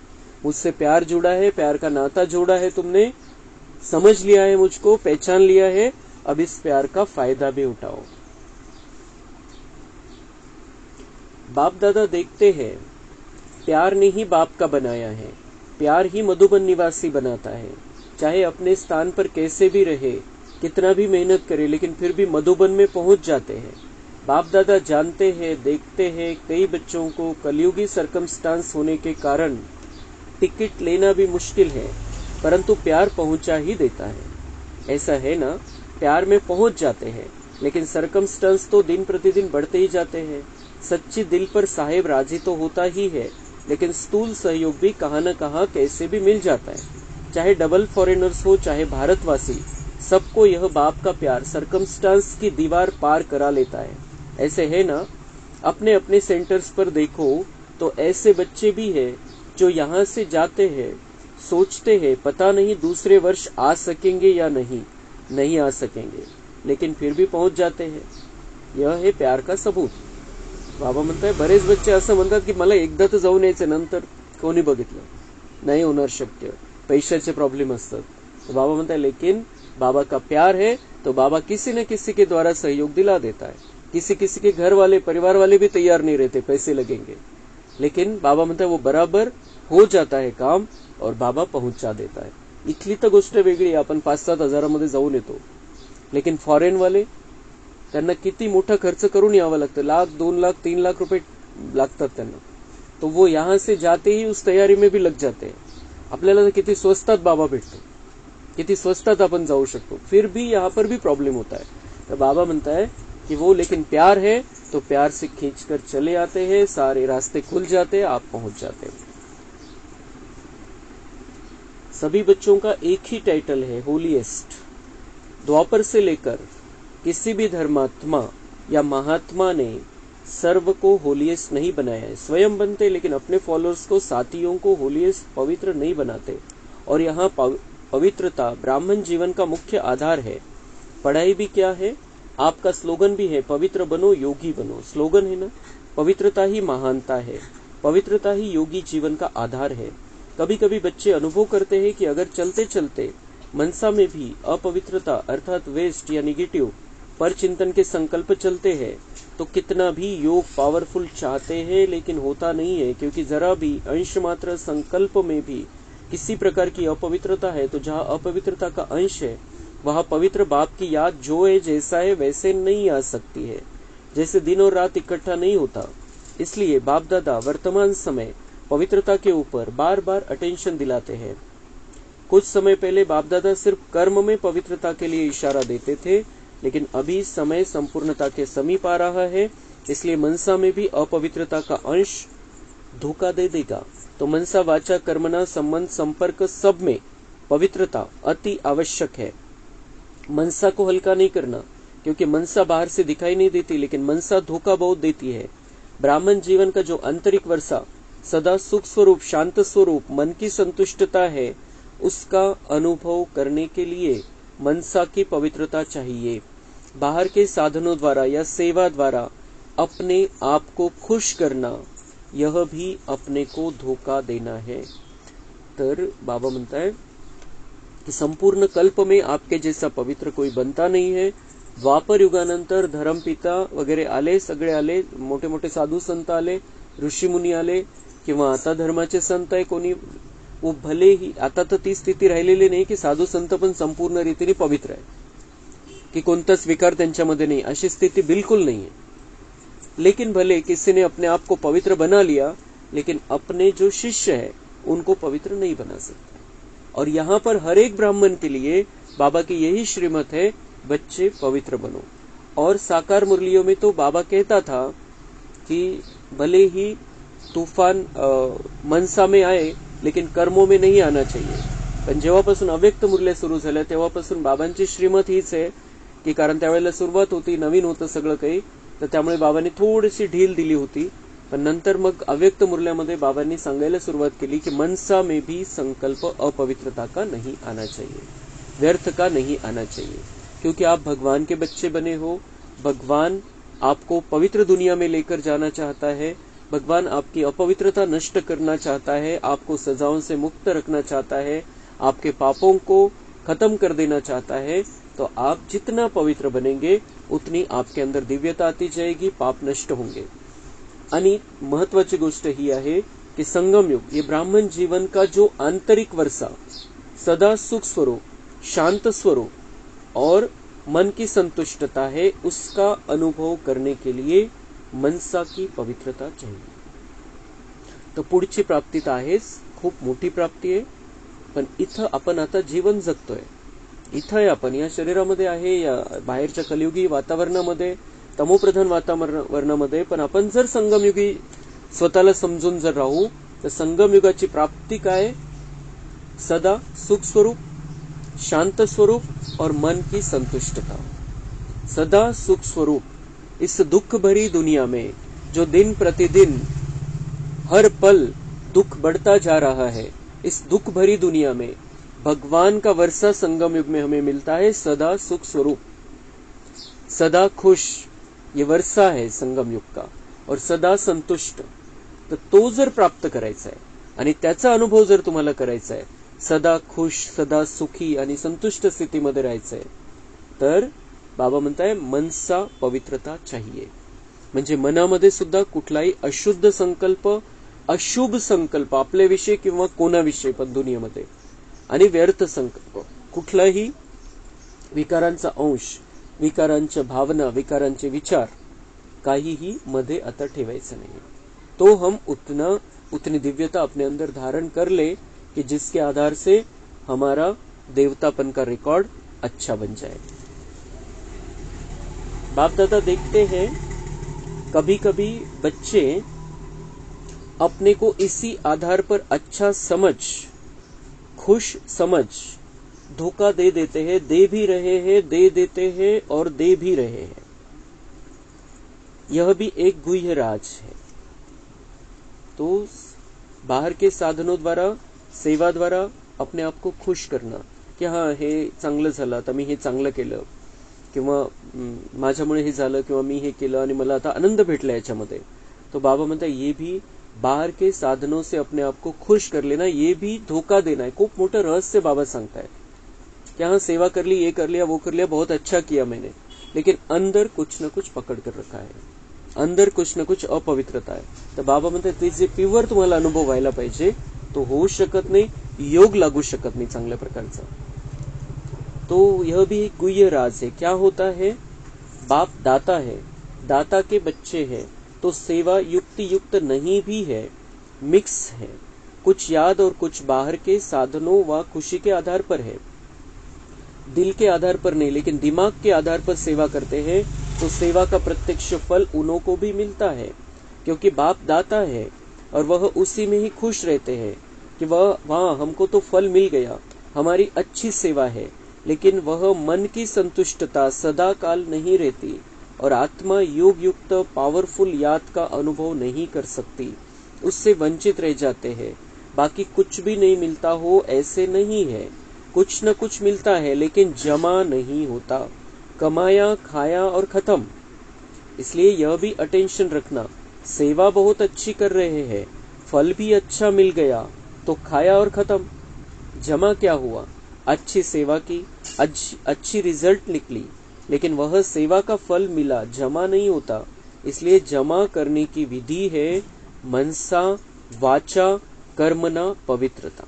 [SPEAKER 1] मुझसे प्यार जुड़ा है, प्यार का नाता जोड़ा है, तुमने समझ लिया है, मुझको पहचान लिया है, अब इस प्यार का फायदा भी उठाओ। बाप दादा देखते हैं प्यार ने ही बाप का बनाया है, प्यार ही मधुबन निवासी बनाता है, चाहे अपने स्थान पर कैसे भी रहे, कितना भी मेहनत करे, लेकिन फिर भी मधुबन में पहुंच जाते हैं। बाप दादा जानते हैं, देखते हैं कई बच्चों को कलयुगी सर्कमस्टांस होने के कारण टिकट लेना भी मुश्किल है, परंतु प्यार पहुंचा ही देता है। ऐसा है ना, प्यार में पहुंच जाते हैं, लेकिन सर्कमस्टांस तो दिन प्रतिदिन बढ़ते ही जाते हैं। सच्ची दिल पर साहेब राजी तो होता ही है, लेकिन स्थूल सहयोग भी कहाँ न कहाँ कैसे भी मिल जाता है। चाहे डबल फॉरेनर्स हो चाहे भारतवासी, सबको यह बाप का प्यार सर्कमस्टांस की दीवार पार करा लेता है। ऐसे है ना, अपने अपने सेंटर्स पर देखो तो ऐसे बच्चे भी हैं जो यहाँ से जाते हैं, सोचते हैं पता नहीं दूसरे वर्ष आ सकेंगे या नहीं आ सकेंगे, लेकिन फिर भी पहुंच जाते हैं। यह है प्यार का सबूत। बाबा म्हणताय बरेच बच्चे असं म्हणतात की मला एकदा तर जाऊन यायचं, नंतर कोणी बघितलं, नाही होणार शक्य, पैशाचे प्रॉब्लेम असतात। तो बाबा म्हणताय लेकिन बाबा का प्यार है तो बाबा किसी न किसी के द्वारा सहयोग दिला देता है। किसी किसी के घर वाले परिवार वाले भी तैयार नहीं रहते, पैसे लगेंगे, लेकिन बाबा म्हणताय वो बराबर हो जाता है काम और बाबा पहुंचा देता है। इथली तर गोष्ट वेगळी, आपण 5-7 हजारामध्ये जाऊन येतो, लेकिन फॉरेन वाले त्यांना किती मोठा खर्च करून यावं लागतं, लाख 2 लाख 3 लाख रुपए लागतात त्यांना, तो वो यहाँ से जाते ही उस तैयारी में भी लग जाते हैं। आपल्याला किती स्वस्तात बाबा भेटतो, किती स्वस्तात आपण जाऊ शकतो, फिर भी यहाँ पर भी प्रॉब्लम होता है। तो बाबा म्हणता है कि वो लेकिन प्यार है तो प्यार से खींचकर चले आते हैं, सारे रास्ते खुल जाते हैं, आप पहुंच जाते हैं। सभी बच्चों का एक ही टाइटल है, होलीएस्ट। द्वापर से लेकर किसी भी धर्मात्मा या महात्मा ने सर्व को होलीएस्ट नहीं बनाया है, स्वयं बनते लेकिन अपने फॉलोअर्स को, साथियों को होलीएस्ट पवित्र नहीं बनाते। और यहाँ पवित्रता ब्राह्मण जीवन का मुख्य आधार है। पढ़ाई भी क्या है, आपका स्लोगन भी है, पवित्र बनो योगी बनो, स्लोगन है ना। पवित्रता ही महानता है, पवित्रता ही योगी जीवन का आधार है। कभी कभी बच्चे अनुभव करते हैं कि अगर चलते चलते मनसा में भी अपवित्रता अर्थात वेस्ट या निगेटिव पर चिंतन के संकल्प चलते हैं, तो कितना भी योग पावरफुल चाहते हैं लेकिन होता नहीं है, क्योंकि जरा भी अंश मात्र संकल्प में भी किसी प्रकार की अपवित्रता है, तो जहाँ अपवित्रता का अंश है वहाँ पवित्र बाप की याद जो है, जैसा है वैसे नहीं आ सकती है, जैसे दिन और रात इकट्ठा नहीं होता। इसलिए बाप दादा वर्तमान समय पवित्रता के ऊपर बार बार अटेंशन दिलाते हैं। कुछ समय पहले बाप दादा सिर्फ कर्म में पवित्रता के लिए इशारा देते थे, लेकिन अभी समय संपूर्णता के समीप आ रहा है, इसलिए मनसा में भी अपवित्रता का अंश धोखा दे देगा। तो मनसा वाचा कर्मना संबंध संपर्क सब में पवित्रता अति आवश्यक है। मनसा को हल्का नहीं करना, क्योंकि मनसा बाहर से दिखाई नहीं देती, लेकिन मनसा धोखा बहुत देती है। ब्राह्मण जीवन का जो आंतरिक वर्षा सदा सुख स्वरूप शांत स्वरूप मन की संतुष्टता है, उसका अनुभव करने के लिए मनसा की पवित्रता चाहिए। बाहर के साधनों द्वारा या सेवा द्वारा अपने आप को खुश करना, यह भी अपने को धोखा देना है। तर बाबा म्हणता है कि संपूर्ण कल्प में आपके जैसा पवित्र कोई बनता नहीं है। द्वापर युगानंतर धर्मपिता वगैरे आले, सगळे आले, मोठे मोठे साधू संत आले, ऋषी मुनी आले, किंवा आता धर्माचे संत आहे कोणी, वो भले ही आता तर ती स्थिती राहिलेली नाही की साधू संत पण संपूर्ण रीतीने पवित्र आहे, कि कोणताच विकार त्यांच्यामध्ये नहीं, अशी स्थिति बिल्कुल नहीं है। लेकिन भले किसी ने अपने आप को पवित्र बना लिया, लेकिन अपने जो शिष्य है उनको पवित्र नहीं बना सकता। और यहाँ पर हर एक ब्राह्मण के लिए बाबा की यही श्रीमत है, बच्चे पवित्र बनो। और साकार मुरलियों में तो बाबा कहता था कि भले ही तूफान मनसा में आए, लेकिन कर्मों में नहीं आना चाहिए। पण जेव्हापासून अव्यक्त मुरल्या सुरू झाल्या तेव्हापासून बाबांची श्रीमत हीच आहे की कारण त्यावेळेला सुरुवात होती, नवीन होतं सगळं काही, तर त्यामुळे बाबांनी थोडीशी ढील दिली होती. पण नंतर मग अव्यक्त मुरल्यामध्ये बाबांनी सांगायला सुरुवात केली की मनसा में भी संकल्प अपवित्रता का नहीं आना चाहिए, व्यर्थ का नहीं आना चाहिए, क्योंकि आप भगवान के बच्चे बने हो। भगवान आपको पवित्र दुनिया में लेकर जाना चाहता है, भगवान आपकी अपवित्रता नष्ट करना चाहता है, आपको सजाओं से मुक्त रखना चाहता है, आपके पापों को खत्म कर देना चाहता है। तो आप जितना पवित्र बनेंगे उतनी आपके अंदर दिव्यता आती जाएगी, पाप नष्ट होंगे। आणि महत्वाची गोष्ट ही आहे की संगम युग, ये ब्राह्मण जीवन का जो आंतरिक वर्षा, सदा सुख स्वरूप, शांत स्वरूप और मन की संतुष्टता है, उसका अनुभव करने के लिए मनसा की पवित्रता चाहिए। तो पुढची प्राप्ती तर आहेच, खूप मोठी प्राप्ती आहे, पण इथं आपण आता जीवन जगतोय, इथं आहे आपण, या शरीरामध्ये आहे, या बाहेरच्या कलियुगी वातावरणामध्ये, तमोप्रधान वातावरणामध्ये, पण आपण जर संगमयुगी स्वतःला समजून जर राहू तर संगमयुगाची प्राप्ती काय? सदा सुख स्वरूप, शांत स्वरूप और मन की संतुष्टता। सदा सुख स्वरूप इस दुख भरी दुनिया में जो दिन प्रतिदिन हर पल दुख बढ़ता जा रहा है, इस दुख भरी दुनिया में भगवान का वर्षा संगम युग में हमें मिलता है, सदा सुख स्वरूप, सदा खुश, ये वर्षा है संगम युग का, और सदा संतुष्ट। तर तो जर प्राप्त करायचा आहे आणि त्याचा अनुभव जर तुम्हाला करायचा आहे, सदा खुश, सदा सुखी आणि संतुष्ट स्थितीमध्ये राहायचंय, तर बाबा म्हणताय मनसा पवित्रता चाहिए। म्हणजे मनामध्ये सुद्धा कुठलाही अशुद्ध संकल्प, अशुभ संकल्प आपल्याविषयी किंवा कोणाविषयी पण दुनियेमध्ये, आणि व्यर्थ संकल्प, कुठलाही विकारांचा अंश, विकारांच्या भावना, विकारांचे विचार काहीही मध्ये आता ठेवायचं नहीं। तो हम उतनी दिव्यता अपने अंदर धारण कर ले कि जिसके आधार से हमारा देवतापन का रिकॉर्ड अच्छा बन जाए। बाप दादा देखते हैं कभी कभी बच्चे अपने को इसी आधार पर अच्छा समझ, खुश समझ धोखा दे देते हैं, दे भी रहे हैं, दे देते हैं और दे भी रहे हैं। यह भी एक गुह्य राज है। तो बाहर के साधनों द्वारा, सेवा द्वारा अपने आप को खुश करना की हां हे चांगलं झालं, आता मी हे चांगलं केलं, किंवा माझ्यामुळे हे झालं, किंवा मी हे केलं आणि मला आता आनंद भेटला याच्यामध्ये। तो बाबा म्हणता ये भी बाहर के साधनों से अपने आप को खुश कर लेना, ये भी धोखा देना है। खूप मोठं रहस्य बाबा सांगताय कि हाँ सेवा कर ली, ये कर लिया, वो कर लिया, बहुत अच्छा किया मैंने, लेकिन अंदर कुछ न कुछ पकड़ कर रखा है, अंदर कुछ न कुछ अपवित्रता है। तर बाबा म्हणतात ते जे प्युअर तुम्हाला अनुभव व्हायला पाहिजे तो होऊ शकत नाही, योग लागू शकत नाही चांगल्या प्रकारचा। तो यह भी एक गुह्य राज है। क्या होता है? बाप दाता है, दाता के बच्चे हैं, तो सेवा युक्ति युक्त नहीं भी है, मिक्स है, कुछ याद और कुछ बाहर के साधनों व खुशी के आधार पर है, दिल के आधार पर नहीं, लेकिन दिमाग के आधार पर सेवा करते हैं तो सेवा का प्रत्यक्ष फल उन्हों को भी मिलता है, क्योंकि बाप दाता है और वह उसी में ही खुश रहते हैं कि वह वहां हमको तो फल मिल गया, हमारी अच्छी सेवा है, लेकिन वह मन की संतुष्टता सदा काल नहीं रहती और आत्मा योग युक्त पावरफुल याद का अनुभव नहीं कर सकती, उससे वंचित रह जाते हैं। बाकी कुछ भी नहीं मिलता हो ऐसे नहीं है, कुछ न कुछ मिलता है लेकिन जमा नहीं होता, कमाया, खाया और खत्म। इसलिए यह भी अटेंशन रखना, सेवा बहुत अच्छी कर रहे हैं, फल भी अच्छा मिल गया तो खाया और खत्म, जमा क्या हुआ? अच्छी सेवा की, अच्छी रिजल्ट निकली, लेकिन वह सेवा का फल मिला, जमा नहीं होता। इसलिए जमा करने की विधि है मनसा वाचा कर्मना पवित्रता।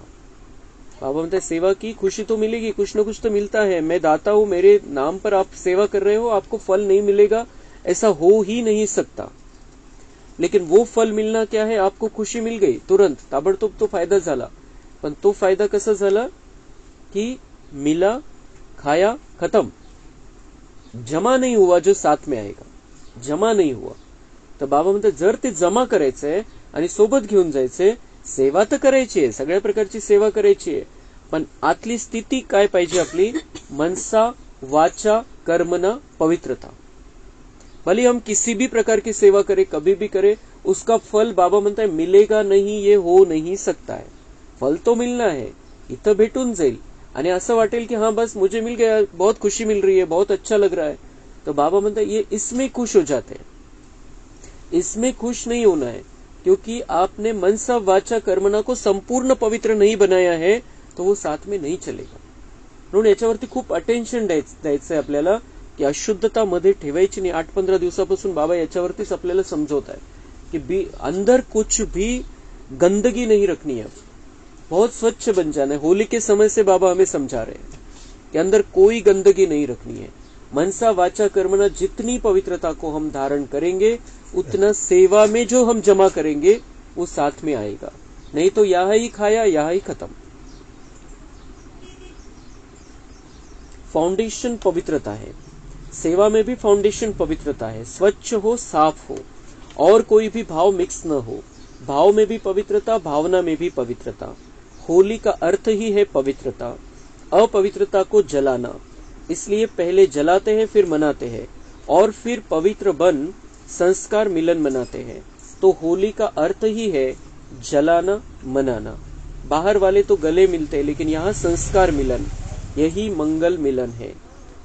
[SPEAKER 1] बाबा म्हणते सेवा की खुशी तो मिलेगी, कुछ न कुछ तो मिलता है, मैं दाता हूं, मेरे नाम पर आप सेवा कर रहे हो, आपको फल नहीं मिलेगा ऐसा हो ही नहीं सकता। लेकिन वो फल मिलना क्या है? आपको खुशी मिल गई तुरंत, ताबडतोब तो फायदा झाला, पण तो फायदा कसा झाला कि मिला, खाया, खत्म, जमा नहीं हुआ, जो साथ में आएगा, जमा नहीं हुआ। तर बाबा म्हणते जर ते जमा करायचंय आणि सोबत घेऊन जायचंय, सेवा तर करायची आहे, सगळ्या प्रकारची सेवा करायची आहे, पण आतली स्थिती काय पाहिजे आपली? मनसा वाचा कर्मना पवित्रता। भले हम किसी भी प्रकार की सेवा करें, कभी भी करें, उसका फल बाबा म्हणता है मिलेगा नहीं, ये हो नहीं सकता है। फल तो मिलना है, इथं भेटून जाईल आणि असं वाटेल की हाँ बस मुझे मिल गया, बहुत खुशी मिल रही है, बहुत अच्छा लग रहा है, तो बाबा म्हणता है ये इसमें खुश हो जाते हैं। इसमें खुश नहीं होना है, क्योंकि आपने मनसा वाचा कर्मना को संपूर्ण पवित्र नहीं बनाया है, तो वो साथ में नहीं चलेगा। म्हणून याच्यावरती खूप अटेन्शन द्यायचंय आपल्याला की अशुद्धता मध्ये ठेवायची नहीं। 8-15 दिवसापासून बाबा याच्यावरतीच आपल्याला समझौता है कि अंदर कुछ भी गंदगी नहीं रखनी है, बहुत स्वच्छ बन जाना है। होली के समय से बाबा हमें समझा रहे हैं कि अंदर कोई गंदगी नहीं रखनी है। मनसा वाचा कर्मना जितनी पवित्रता को हम धारण करेंगे, उतना सेवा में जो हम जमा करेंगे वो साथ में आएगा, नहीं तो यहाँ ही खाया यहाँ ही खत्म। फाउंडेशन पवित्रता है, सेवा में भी फाउंडेशन पवित्रता है। स्वच्छ हो, साफ हो, और कोई भी भाव मिक्स न हो। भाव में भी पवित्रता, भावना में भी पवित्रता। होली का अर्थ ही है पवित्रता, अपवित्रता को जलाना। इसलिए पहले जलाते हैं, फिर मनाते हैं, और फिर पवित्र बन संस्कार मिलन मनाते हैं। तो होली का अर्थ ही है जलाना, मनाना। बाहर वाले तो गले मिलते हैं, लेकिन यहाँ संस्कार मिलन, यही मंगल मिलन है।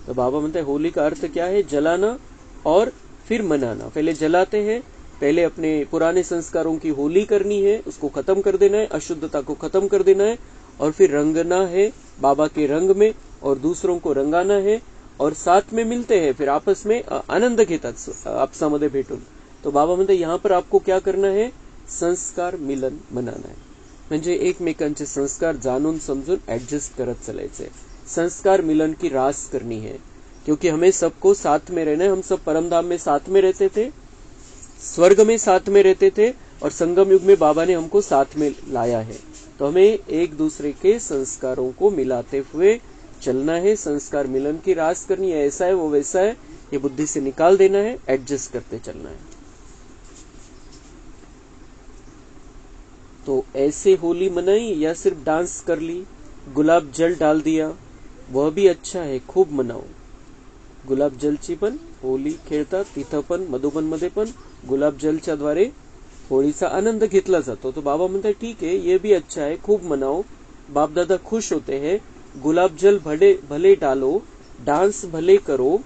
[SPEAKER 1] तो बाबा म्हणते हैं होली का अर्थ क्या है? जलाना और फिर मनाना। पहले जलाते हैं, पहले अपने पुराने संस्कारों की होली करनी है, उसको खत्म कर देना है, अशुद्धता को खत्म कर देना है, और फिर रंगना है बाबा के रंग में, और दूसरों को रंगाना है, और साथ में मिलते हैं, फिर आपस में आनंद घेतात आपसामध्ये भेटून। तो बाबा म्हणते यहाँ पर आपको क्या करना है? संस्कार मिलन मनाना है। म्हणजे एकमेकांचे संस्कार जाणून समजून ऍडजस्ट करत चलायचे। संस्कार मिलन की रास करनी है, क्योंकि हमें सबको साथ में रहना है। हम सब परमधाम में साथ में रहते थे, स्वर्ग में साथ में रहते थे, और संगम युग में बाबा ने हमको साथ में लाया है। तो हमें एक दूसरे के संस्कारों को मिलाते हुए चलना है, संस्कार मिलन की रास करनी है। ऐसा है वो वैसा है, ये बुद्धि से निकाल देना है, एडजस्ट करते चलना है। तो ऐसे होली मनाई या सिर्फ डांस कर ली, गुलाब जल डाल दिया, वह भी अच्छा है, खूप मनाओ। गुलाब जलची पण होली खेळतात, तिथं पण मधुबन मध्ये पण गुलाब जलच्या द्वारे होळीचा आनंद घेतला जातो। तो बाबा म्हणतात ठीक है, ये भी अच्छा है, खूब मनाओ, बाप दादा खुश होते हैं। गुलाब जल भले डालो, डान्स भले करो।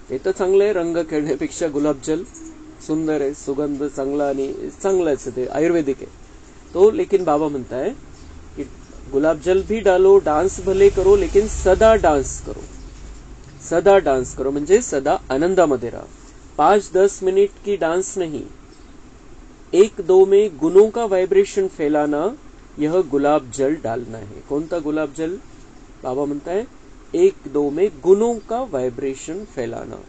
[SPEAKER 1] ते तर चांगलं आहे, रंग खेळण्यापेक्षा गुलाब जल सुंदर आहे, सुगंध चांगला आणि चांगलाच आहे, ते आयुर्वेदिक आहे तो। लेकिन बाबा म्हणता है कि गुलाब जल भी डालो, डांस भले करो, लेकिन सदा डांस करो। सदा डांस करो म्हणजे सदा आनंदामध्ये रहा। 5-10 मिनट की डांस नहीं, 1-2 में गुणों का वाइब्रेशन फैलाना, यह गुलाब जल डालना है। कौन सा गुलाब जल? बाबा म्हणता है 1-2 में गुणों का वाइब्रेशन फैलाना।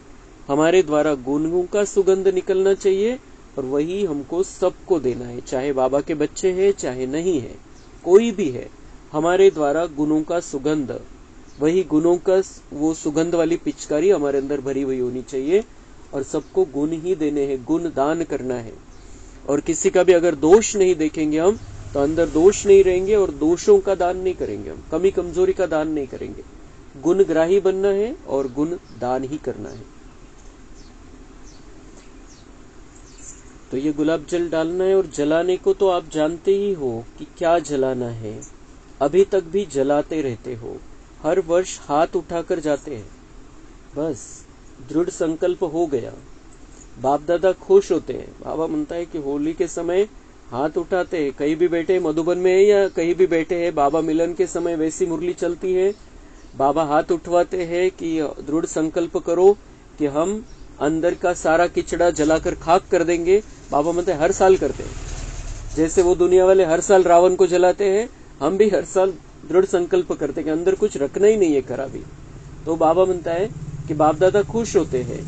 [SPEAKER 1] हमारे द्वारा गुणों का सुगंध निकलना चाहिए, और वही हमको सबको देना है, चाहे बाबा के बच्चे हैं चाहे नहीं है, कोई भी है। हमारे द्वारा गुणों का सुगंध, वही गुणों का वो सुगंध वाली पिचकारी हमारे अंदर भरी हुई होनी चाहिए, और सबको गुण ही देने हैं, गुण दान करना है। और किसी का भी अगर दोष नहीं देखेंगे हम, तो अंदर दोष नहीं रहेंगे, और दोषों का दान नहीं करेंगे हम, कमी कमजोरी का दान नहीं करेंगे। गुणग्राही बनना है और गुण दान ही करना है। तो ये गुलाब जल डालना है, और जलाने को तो आप जानते ही हो कि क्या जलाना है, अभी तक भी जलाते रहते हो, हर वर्ष हाथ उठाकर जाते हैं। बस दृढ़ संकल्प हो गया, बाप दादा खुश होते हैं। बाबा म्हणता है कि होली के समय हाथ उठाते हैं, कहीं भी बैठे, मधुबन में है या कहीं भी बैठे हैं, बाबा मिलन के समय वैसी मुरली चलती है, बाबा हाथ उठवाते हैं कि दृढ़ संकल्प करो कि हम अंदर का सारा किचड़ा जलाकर खाक कर देंगे। बाबा म्हणते हर साल करते हैं, जैसे वो दुनिया वाले हर साल रावण को जलाते हैं, हम भी हर साल दृढ़ संकल्प करते हैं कि अंदर कुछ रखना ही नहीं है खराबी। तो बाबा म्हणता है कि बाप दादा खुश होते हैं,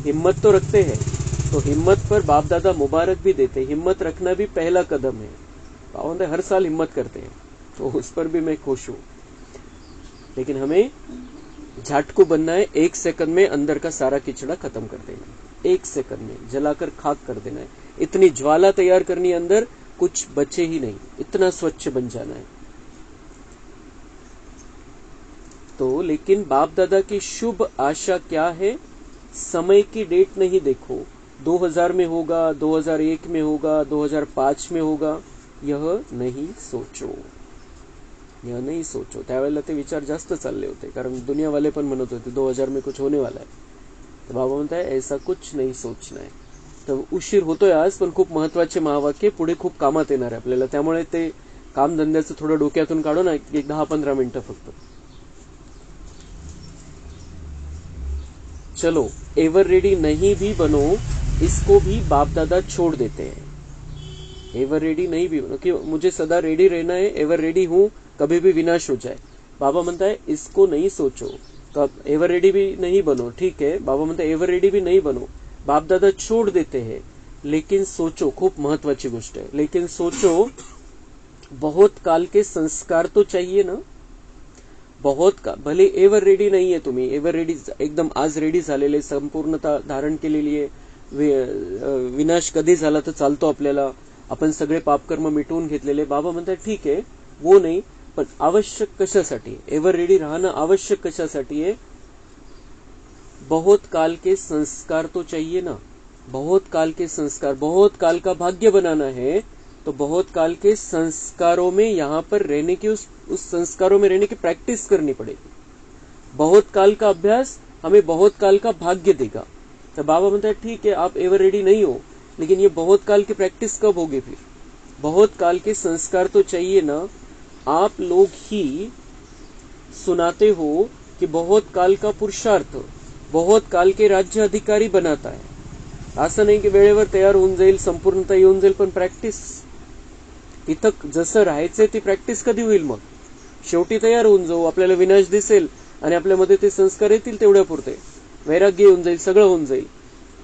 [SPEAKER 1] हिम्मत तो रखते हैं, तो हिम्मत पर बाप दादा मुबारक भी देते हैं। हिम्मत रखना भी पहला कदम है। बाबा म्हणते हर साल हिम्मत करते हैं, तो उस पर भी मैं खुश हूं। लेकिन हमें झाटकू बनना है, 1 सेकंड में अंदर का सारा किचड़ा खत्म कर देना है, 1 सेकंड में जलाकर खाक कर देना है। इतनी ज्वाला तैयार करनी है, अंदर कुछ बचे ही नहीं, इतना स्वच्छ बन जाना है। तो लेकिन बाप दादा की शुभ आशा क्या है? समय की डेट नहीं देखो, 2000 में होगा, 2001 में होगा, 2005 में होगा, यह नहीं सोचो, यह नहीं सोचो. त्यावेळेला ते विचार जास्त चालले होते, कारण दुनियावाले पण म्हणत होते 2000 में कुछ होने वाला है. तर बाबा म्हणताय ऐसा कुछ नहीं सोचना है. तर उशीर होतोय आज, पण खूप महत्वाचे महावाक्य पुढे खूप कामात येणार आहे आपल्याला. त्यामुळे ते कामधंद्याचं थोडं डोक्यातून काढू ना, एक 10-15 मिनिटं फक्त. चलो, एवर रेडी नहीं भी बनो, इसको भी बाप दादा छोड़ देते हैं. एवर रेडी नहीं भी बनो कि मुझे सदा रेडी रहना है, एवर रेडी हूं, कभी भी विनाश हो जाए. बाबा म्हणता है इसको नहीं सोचो. कब एवर रेडी भी नहीं बनो, ठीक है. बाबा म्हणता है एवर रेडी भी नहीं बनो, बाप दादा छोड़ देते हैं, लेकिन सोचो. खूप महत्वाची गोष्ट है, लेकिन सोचो बहुत काल के संस्कार तो चाहिए ना. बहुत का भले एवर रेडी नहीं है तुम्ही, एवर रेडी एकदम आज रेडी झालेले, संपूर्णता धारण केलेली आहे, विनाश कधी झाला तर चालतो आपल्याला, आपण सगळे पापकर्म मिटवून घेतलेले. बाबा म्हणतात ठीक आहे, वो नाही, पण आवश्यक कशासाठी? एवर रेडी राहणं आवश्यक कशासाठी आहे? बहुत काल के संस्कार तो चाहिए ना. बहुत काल के संस्कार, बहुत काल का भाग्य बनाना है, तो बहुत काल के संस्कारों में यहाँ पर रहने की उस संस्कारों में रहने की प्रैक्टिस करनी पड़ेगी. बहुत काल का अभ्यास हमें बहुत काल का भाग्य देगा. तो बाबा म्हणता है ठीक है, आप एवर रेडी नहीं हो, लेकिन ये बहुत काल की प्रैक्टिस कब होगी? फिर बहुत काल के संस्कार तो चाहिए ना. आप लोग ही सुनाते हो कि बहुत काल का पुरुषार्थ बहुत काल के राज्य अधिकारी बनाता है. असं नाही की वेळेवर तयार होऊन जाईल, संपूर्णता येऊन जाईल, पण प्रॅक्टिस इथं जसं राहायचंय ती प्रॅक्टिस कधी होईल? मग शेवटी तयार होऊन जाऊ, आपल्याला विनाश दिसेल आणि आपल्यामध्ये ते संस्कार येतील तेवढ्या पुरते, वैराग्य येऊन जाईल, सगळं होऊन जाईल.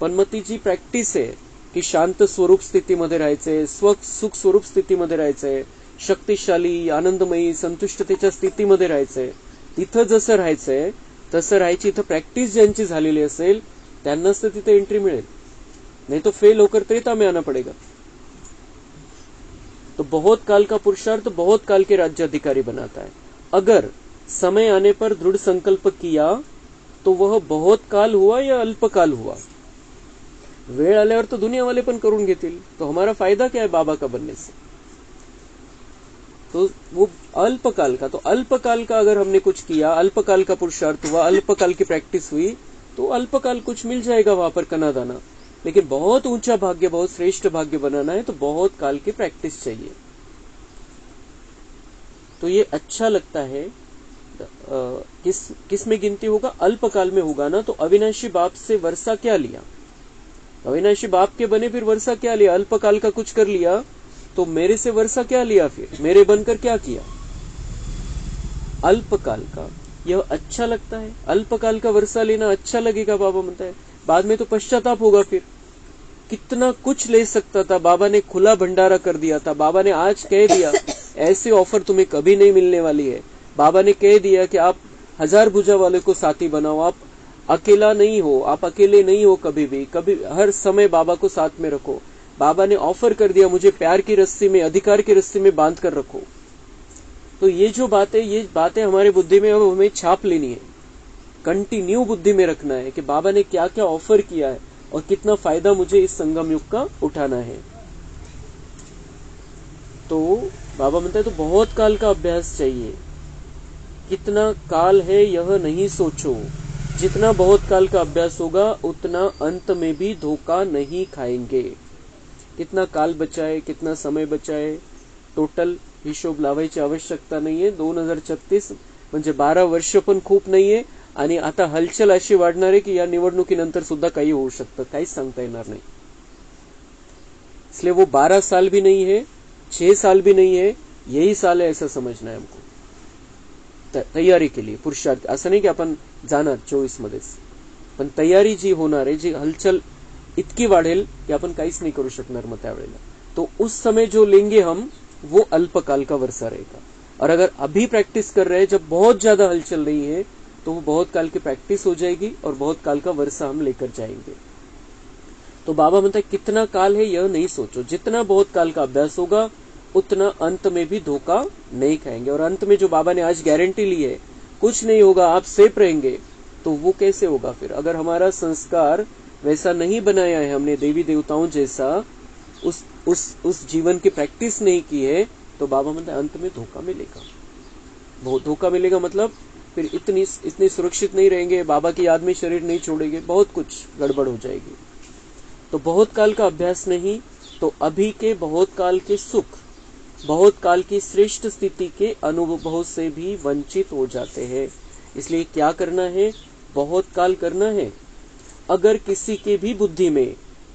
[SPEAKER 1] पण मग ती जी प्रॅक्टिस आहे की शांत स्वरूप स्थितीमध्ये राहायचंय, सुख स्वरूप स्थितीमध्ये राहायचंय, शक्तिशाली, आनंदमयी, संतुष्टतेच्या स्थितीमध्ये राहायचंय, तिथं जसं राहायचंय तसं राहायची इथं प्रॅक्टिस ज्यांची झालेली असेल त्यांनाच तर तिथे एंट्री मिळेल, नहीं तो फेल होकर त्रेता में आना पड़ेगा. तो बहुत काल का पुरुषार्थ बहुत काल के राज्य अधिकारी बनाता है. अगर समय आने पर दृढ़ संकल्प किया तो वह बहुत काल हुआ या अल्पकाल हुआ. वेळ आल्यावर तो दुनिया वाले पण करून घेतील, तो हमारा फायदा क्या है बाबा का बनने से? तो वो अल्पकाल का, तो अल्पकाल का अगर हमने कुछ किया, अल्पकाल का पुरुषार्थ हुआ, अल्पकाल की प्रैक्टिस हुई, तो अल्पकाल कुछ मिल जाएगा वहां पर कना दाना. लेकिन बहुत ऊंचा भाग्य, बहुत श्रेष्ठ भाग्य बनाना है तो बहुत काल की प्रैक्टिस चाहिए. तो ये अच्छा लगता है. किस में गिनती होगा? अल्पकाल में होगा ना. तो अविनाशी बाप से वर्षा क्या लिया? अविनाशी बाप के बने फिर वर्षा क्या लिया? अल्पकाल का कुछ कर लिया, तो मेरे से वर्षा क्या लिया? फिर मेरे बनकर क्या किया? अल्पकाल का. यह अच्छा लगता है. अल्पकाल का वर्षा लेना अच्छा लगेगा. बाबा म्हणता है बाद में तो पश्चाताप होगा. फिर कितना कुछ ले सकता था, बाबा ने खुला भंडारा कर दिया था. बाबा ने आज कह दिया ऐसी ऑफर तुम्हें कभी नहीं मिलने वाली है. बाबा ने कह दिया कि आप 1000 भुजा वाले को साथी बनाओ, आप अकेला नहीं हो, आप अकेले नहीं हो कभी भी, कभी हर समय बाबा को साथ में रखो. बाबा ने ऑफर कर दिया मुझे प्यार की रस्सी में, अधिकार की रस्सी में बांध कर रखो. तो ये जो बातें, ये बातें हमारी बुद्धि में अब हमें छाप लेनी है, कंटिन्यू बुद्धि में रखना है कि बाबा ने क्या क्या ऑफर किया है और कितना फायदा मुझे इस संगम युग का उठाना है. तो बाबा म्हणता है तो बहुत काल का अभ्यास चाहिए. कितना काल है यह नहीं सोचो. जितना बहुत काल का अभ्यास होगा उतना अंत में भी धोखा नहीं खाएंगे. कितना काल बचाए, कितना समय बचाए, टोटल हिशोब लावायची आवश्यकता नाहीये. 2036 म्हणजे 12 वर्ष पण खूप नाहीये. आणि आता हलचल अशी वाढणार आहे की या निवडणुकीनंतर सुद्धा काही होऊ शकतं, काहीच सांगता येणार नाही. इसलिए वो 12 साल भी नहीं है, 6 साल भी नहीं है, यही साल है ऐसा समझना है हमको. तयारी के लिए पुरुषार्थ. असं नाही की आपण जाणार 24 मध्येच, पण तयारी जी होणार आहे, जी हलचल इतकी वाढेल की आपण काहीच नाही करू शकणार मग त्यावेळेला. तो उस समय जो लेंगे हम वो अल्पकाल का वर्षा रहेगा. और अगर अभी प्रैक्टिस कर रहे हैं जब बहुत ज्यादा हलचल नहीं है तो वो बहुत काल की प्रैक्टिस हो जाएगी और बहुत काल का वर्षा हम लेकर जाएंगे. तो बाबा म्हणता है कितना काल है यह नहीं सोचो. जितना बहुत काल का अभ्यास होगा उतना अंत में भी धोखा नहीं खाएंगे. और अंत में जो बाबा ने आज गारंटी ली है कुछ नहीं होगा, आप सेफ रहेंगे। तो वो कैसे होगा फिर? अगर हमारा संस्कार वैसा नहीं बनाया है, हमने देवी देवताओं जैसा उस जीवन की प्रैक्टिस नहीं की है, तो बाबा मतलब अंत में धोखा मिलेगा, बहुत धोखा मिलेगा। मतलब फिर इतने सुरक्षित नहीं रहेंगे, बाबा की याद में शरीर नहीं छोड़ेंगे, बहुत कुछ गड़बड़ हो जाएगी। तो बहुत काल का अभ्यास नहीं तो अभी के बहुत काल के सुख, बहुत काल की श्रेष्ठ स्थिति के अनुभव से भी वंचित हो जाते हैं। इसलिए क्या करना है? बहुत काल करना है। अगर किसी के भी बुद्धि में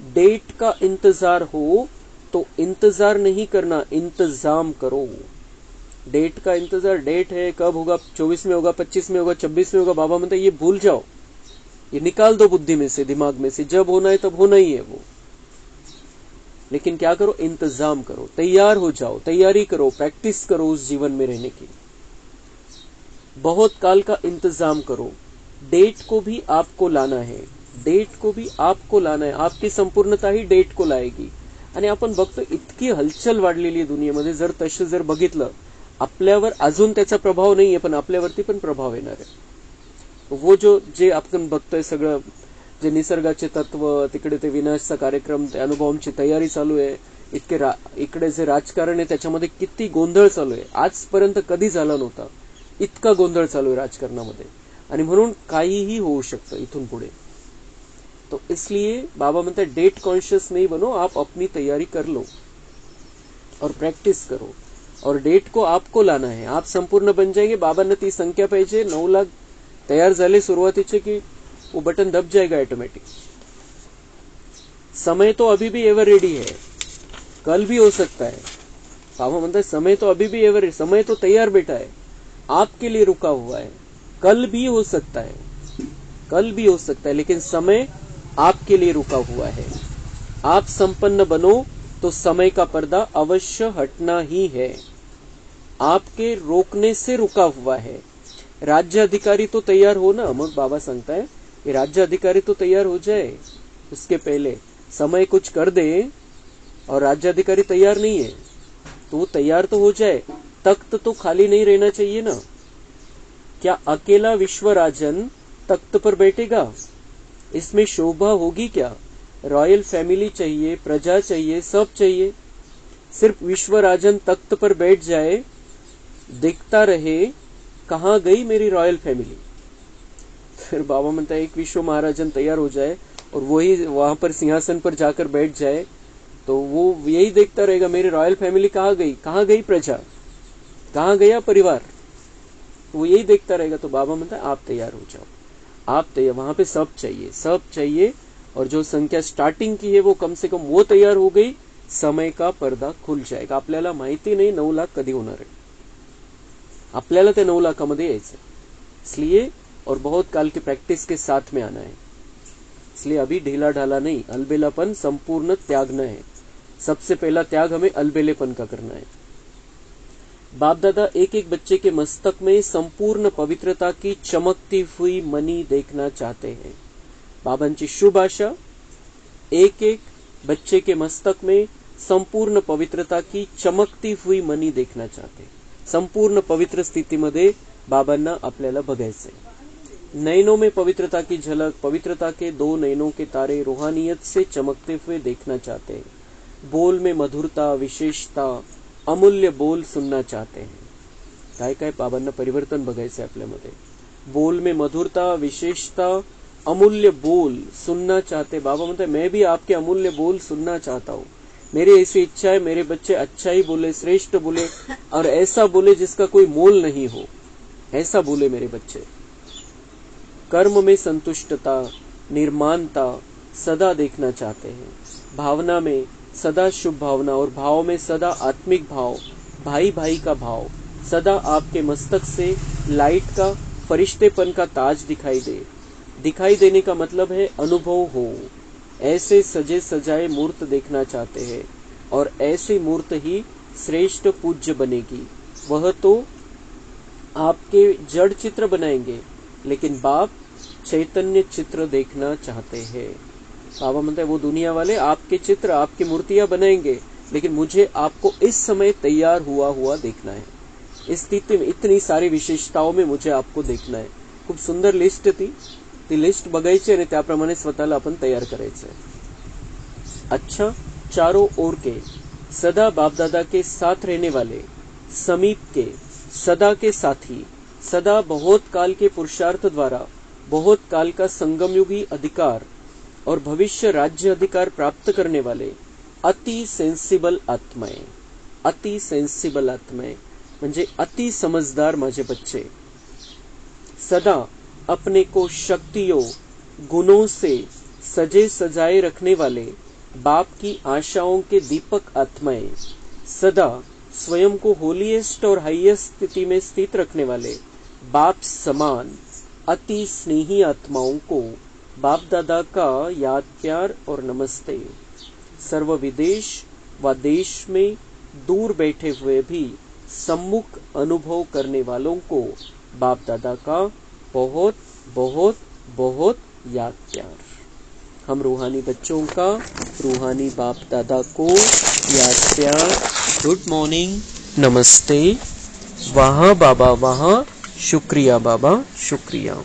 [SPEAKER 1] डेट का इंतजार हो तो इंतजार नहीं करना, इंतजाम करो। डेट का इंतजार, डेट है कब होगा, 24 में होगा, 25 में होगा, 26 में होगा, बाबा मतलब ये भूल जाओ, ये निकाल दो बुद्धि में से, दिमाग में से। जब होना है तब होना ही है वो। लेकिन क्या करो? इंतजाम करो, तैयार हो जाओ, तैयारी करो, प्रैक्टिस करो उस जीवन में रहने की। बहुत काल का इंतजाम करो। डेट को भी आपको लाना है, डेट को भी आपको लाना है। आपकी संपूर्णता ही डेट को लाएगी। आणि आपण बघतो इतकी हलचल वाढलेली आहे दुनियेमध्ये, जर तसं जर बघितलं, आपल्यावर अजून त्याचा प्रभाव नाहीये, पण आपल्यावरती पण प्रभाव येणार आहे। वो जे आपण बघतोय सगळं, जे निसर्गाचे तत्व, तिकडे ते विनाशचा कार्यक्रम, ते अनुभवांची तयारी चालू आहे, इकडे जे राजकारण आहे त्याच्यामध्ये किती गोंधळ चालू आहे, आजपर्यंत कधी झाला नव्हता इतका गोंधळ चालू आहे राजकारणामध्ये। आणि म्हणून काहीही होऊ शकतं इथून पुढे। तो इसलिए बाबा म्हणते हैं डेट कॉन्शियस नहीं बनो, आप अपनी तैयारी कर लो और प्रैक्टिस करो, और डेट को आपको लाना है। आप संपूर्ण बन जाएंगे। बाबांना ती संख्या पाहिजे, 9 लाख तयार झाले सुरुवातीचे की वो बटन दब जाएगा ऑटोमेटिक। समय तो अभी भी एवर रेडी है, कल भी हो सकता है। बाबा म्हणता है समय तो अभी भी एवर, समय तो तैयार बैठा है, आपके लिए रुका हुआ है। कल भी हो सकता है, कल भी हो सकता है, लेकिन समय आपके लिए रुका हुआ है। आप संपन्न बनो तो समय का पर्दा अवश्य हटना ही है, आपके रोकने से रुका हुआ है। राज्य अधिकारी तो तैयार हो ना, मग बाबा सांगता है ये राज्य अधिकारी तो तैयार हो जाए, उसके पहले समय कुछ कर दे और राज्य अधिकारी तैयार नहीं है तो वो तैयार तो हो जाए, तख्त तो खाली नहीं रहना चाहिए ना। क्या अकेला विश्वराजन तख्त पर बैठेगा? इसमें शोभा होगी क्या? रॉयल फैमिली चाहिए, प्रजा चाहिए, सब चाहिए। सिर्फ विश्वराजन तख्त पर बैठ जाए, देखता रहे कहां गई मेरी रॉयल फैमिली। फिर बाबा म्हणता है एक विश्व महाराजन तैयार हो जाए और वही वहां पर सिंहासन पर जाकर बैठ जाए, तो वो यही देखता रहेगा मेरी रॉयल फैमिली कहां गई प्रजा, कहां गया परिवार, वो यही देखता रहेगा। तो बाबा म्हणता है आप तैयार हो जाओ, आप तैयार, वहां पे सब चाहिए, सब चाहिए। और जो संख्या स्टार्टिंग की है वो कम से कम वो तैयार हो गई, समय का पर्दा खुल जाएगा। आपल्याला माहिती नाही 9 लाख कधी होणार आहे, आपल्याला ते 9 लाखामध्ये यायचं। इसलिए और बहुत काल की प्रैक्टिस के साथ में आना है। इसलिए अभी ढीला ढाला नहीं, अलबेलापन संपूर्ण त्यागना है। सबसे पहला त्याग हमें अलबेलेपन का करना है। बाप दादा एक एक बच्चे के मस्तक में संपूर्ण पवित्रता की चमकती हुई मणि देखना चाहते हैं। बाबांची शुभ आशा, एक एक बच्चे के मस्तक में संपूर्ण पवित्रता की चमकती हुई मणि देखना चाहते हैं। संपूर्ण पवित्र स्थितीमध्ये बाबांना आपल्याला बघायचंय। नयनों में पवित्रता की झलक, पवित्रता के 2 नयनों के तारे रूहानियत से चमकते हुए देखना चाहते हैं। बोल में मधुरता, विशेषता, अमूल्य बोल सुनना चाहते हैं। काय काय बाबांना परिवर्तन बघायचंय आपल्यामध्ये। बोल में मधुरता, विशेषता, अमूल्य बोल सुनना चाहते। बाबा म्हणते मैं भी आपके अमूल्य बोल सुनना चाहता हूँ। मेरी ऐसी इच्छा है मेरे बच्चे अच्छा ही बोले, श्रेष्ठ बोले, और ऐसा बोले जिसका कोई मोल नहीं हो, ऐसा बोले मेरे बच्चे। कर्म में संतुष्टता, निर्माणता सदा देखना चाहते हैं। भावना में सदा शुभ भावना और भाव में सदा आत्मिक भाव, भाई भाई का भाव सदा आपके मस्तक से लाइट का, फरिश्तेपन का ताज दिखाई दे। दिखाई देने का मतलब है अनुभव हो। ऐसे सजे सजाए मूर्त देखना चाहते हैं, और ऐसी मूर्त ही श्रेष्ठ पूज्य बनेगी। वह तो आपके जड़ चित्र बनाएंगे, लेकिन बाप चैतन्य चित्र देखना चाहते हैं। बाबा म्हणते हैं वो दुनिया वाले आपके चित्र, आपकी मूर्तियां बनाएंगे, लेकिन मुझे आपको इस समय तैयार हुआ देखना है। इस स्थिति में इतनी सारी विशेषताओं में मुझे आपको देखणं आहे. खूप सुंदर लिस्ट ती लिस्ट बघायची आणि त्याप्रमाणे स्वतःला आपण तयार करायचं आहे. अच्छा, चारों ओर के सदा बाप दादा के साथ रहने वाले, समीप के सदा के साथी, सदा बहुत काल के पुरुषार्थ द्वारा बहुत काल का संगमयुगी अधिकार और भविष्य राज्य अधिकार प्राप्त करने वाले अति सेंसिबल आत्माएं. अति सेंसिबल आत्माएं म्हणजे अति समझदार माझे बच्चे. सदा अपने को शक्तियों गुणों से सजे सजाए रखने वाले बाप की आशाओं के दीपक आत्माएं. सदा स्वयं को होलीएस्ट और हाईएस्ट स्थिति में स्थित रखने वाले बाप समान अति स्नेही आत्माओं को बाप दादा का याद प्यार और नमस्ते. सर्व विदेश व देश में दूर बैठे हुए भी सम्मुख अनुभव करने वालों को बाप दादा का बहुत बहुत बहुत याद प्यार. हम रूहानी बच्चों का रूहानी बाप दादा को याद प्यार. गुड मॉर्निंग, नमस्ते, वहाँ बाबा वहाँ, शुक्रिया बाबा शुक्रिया.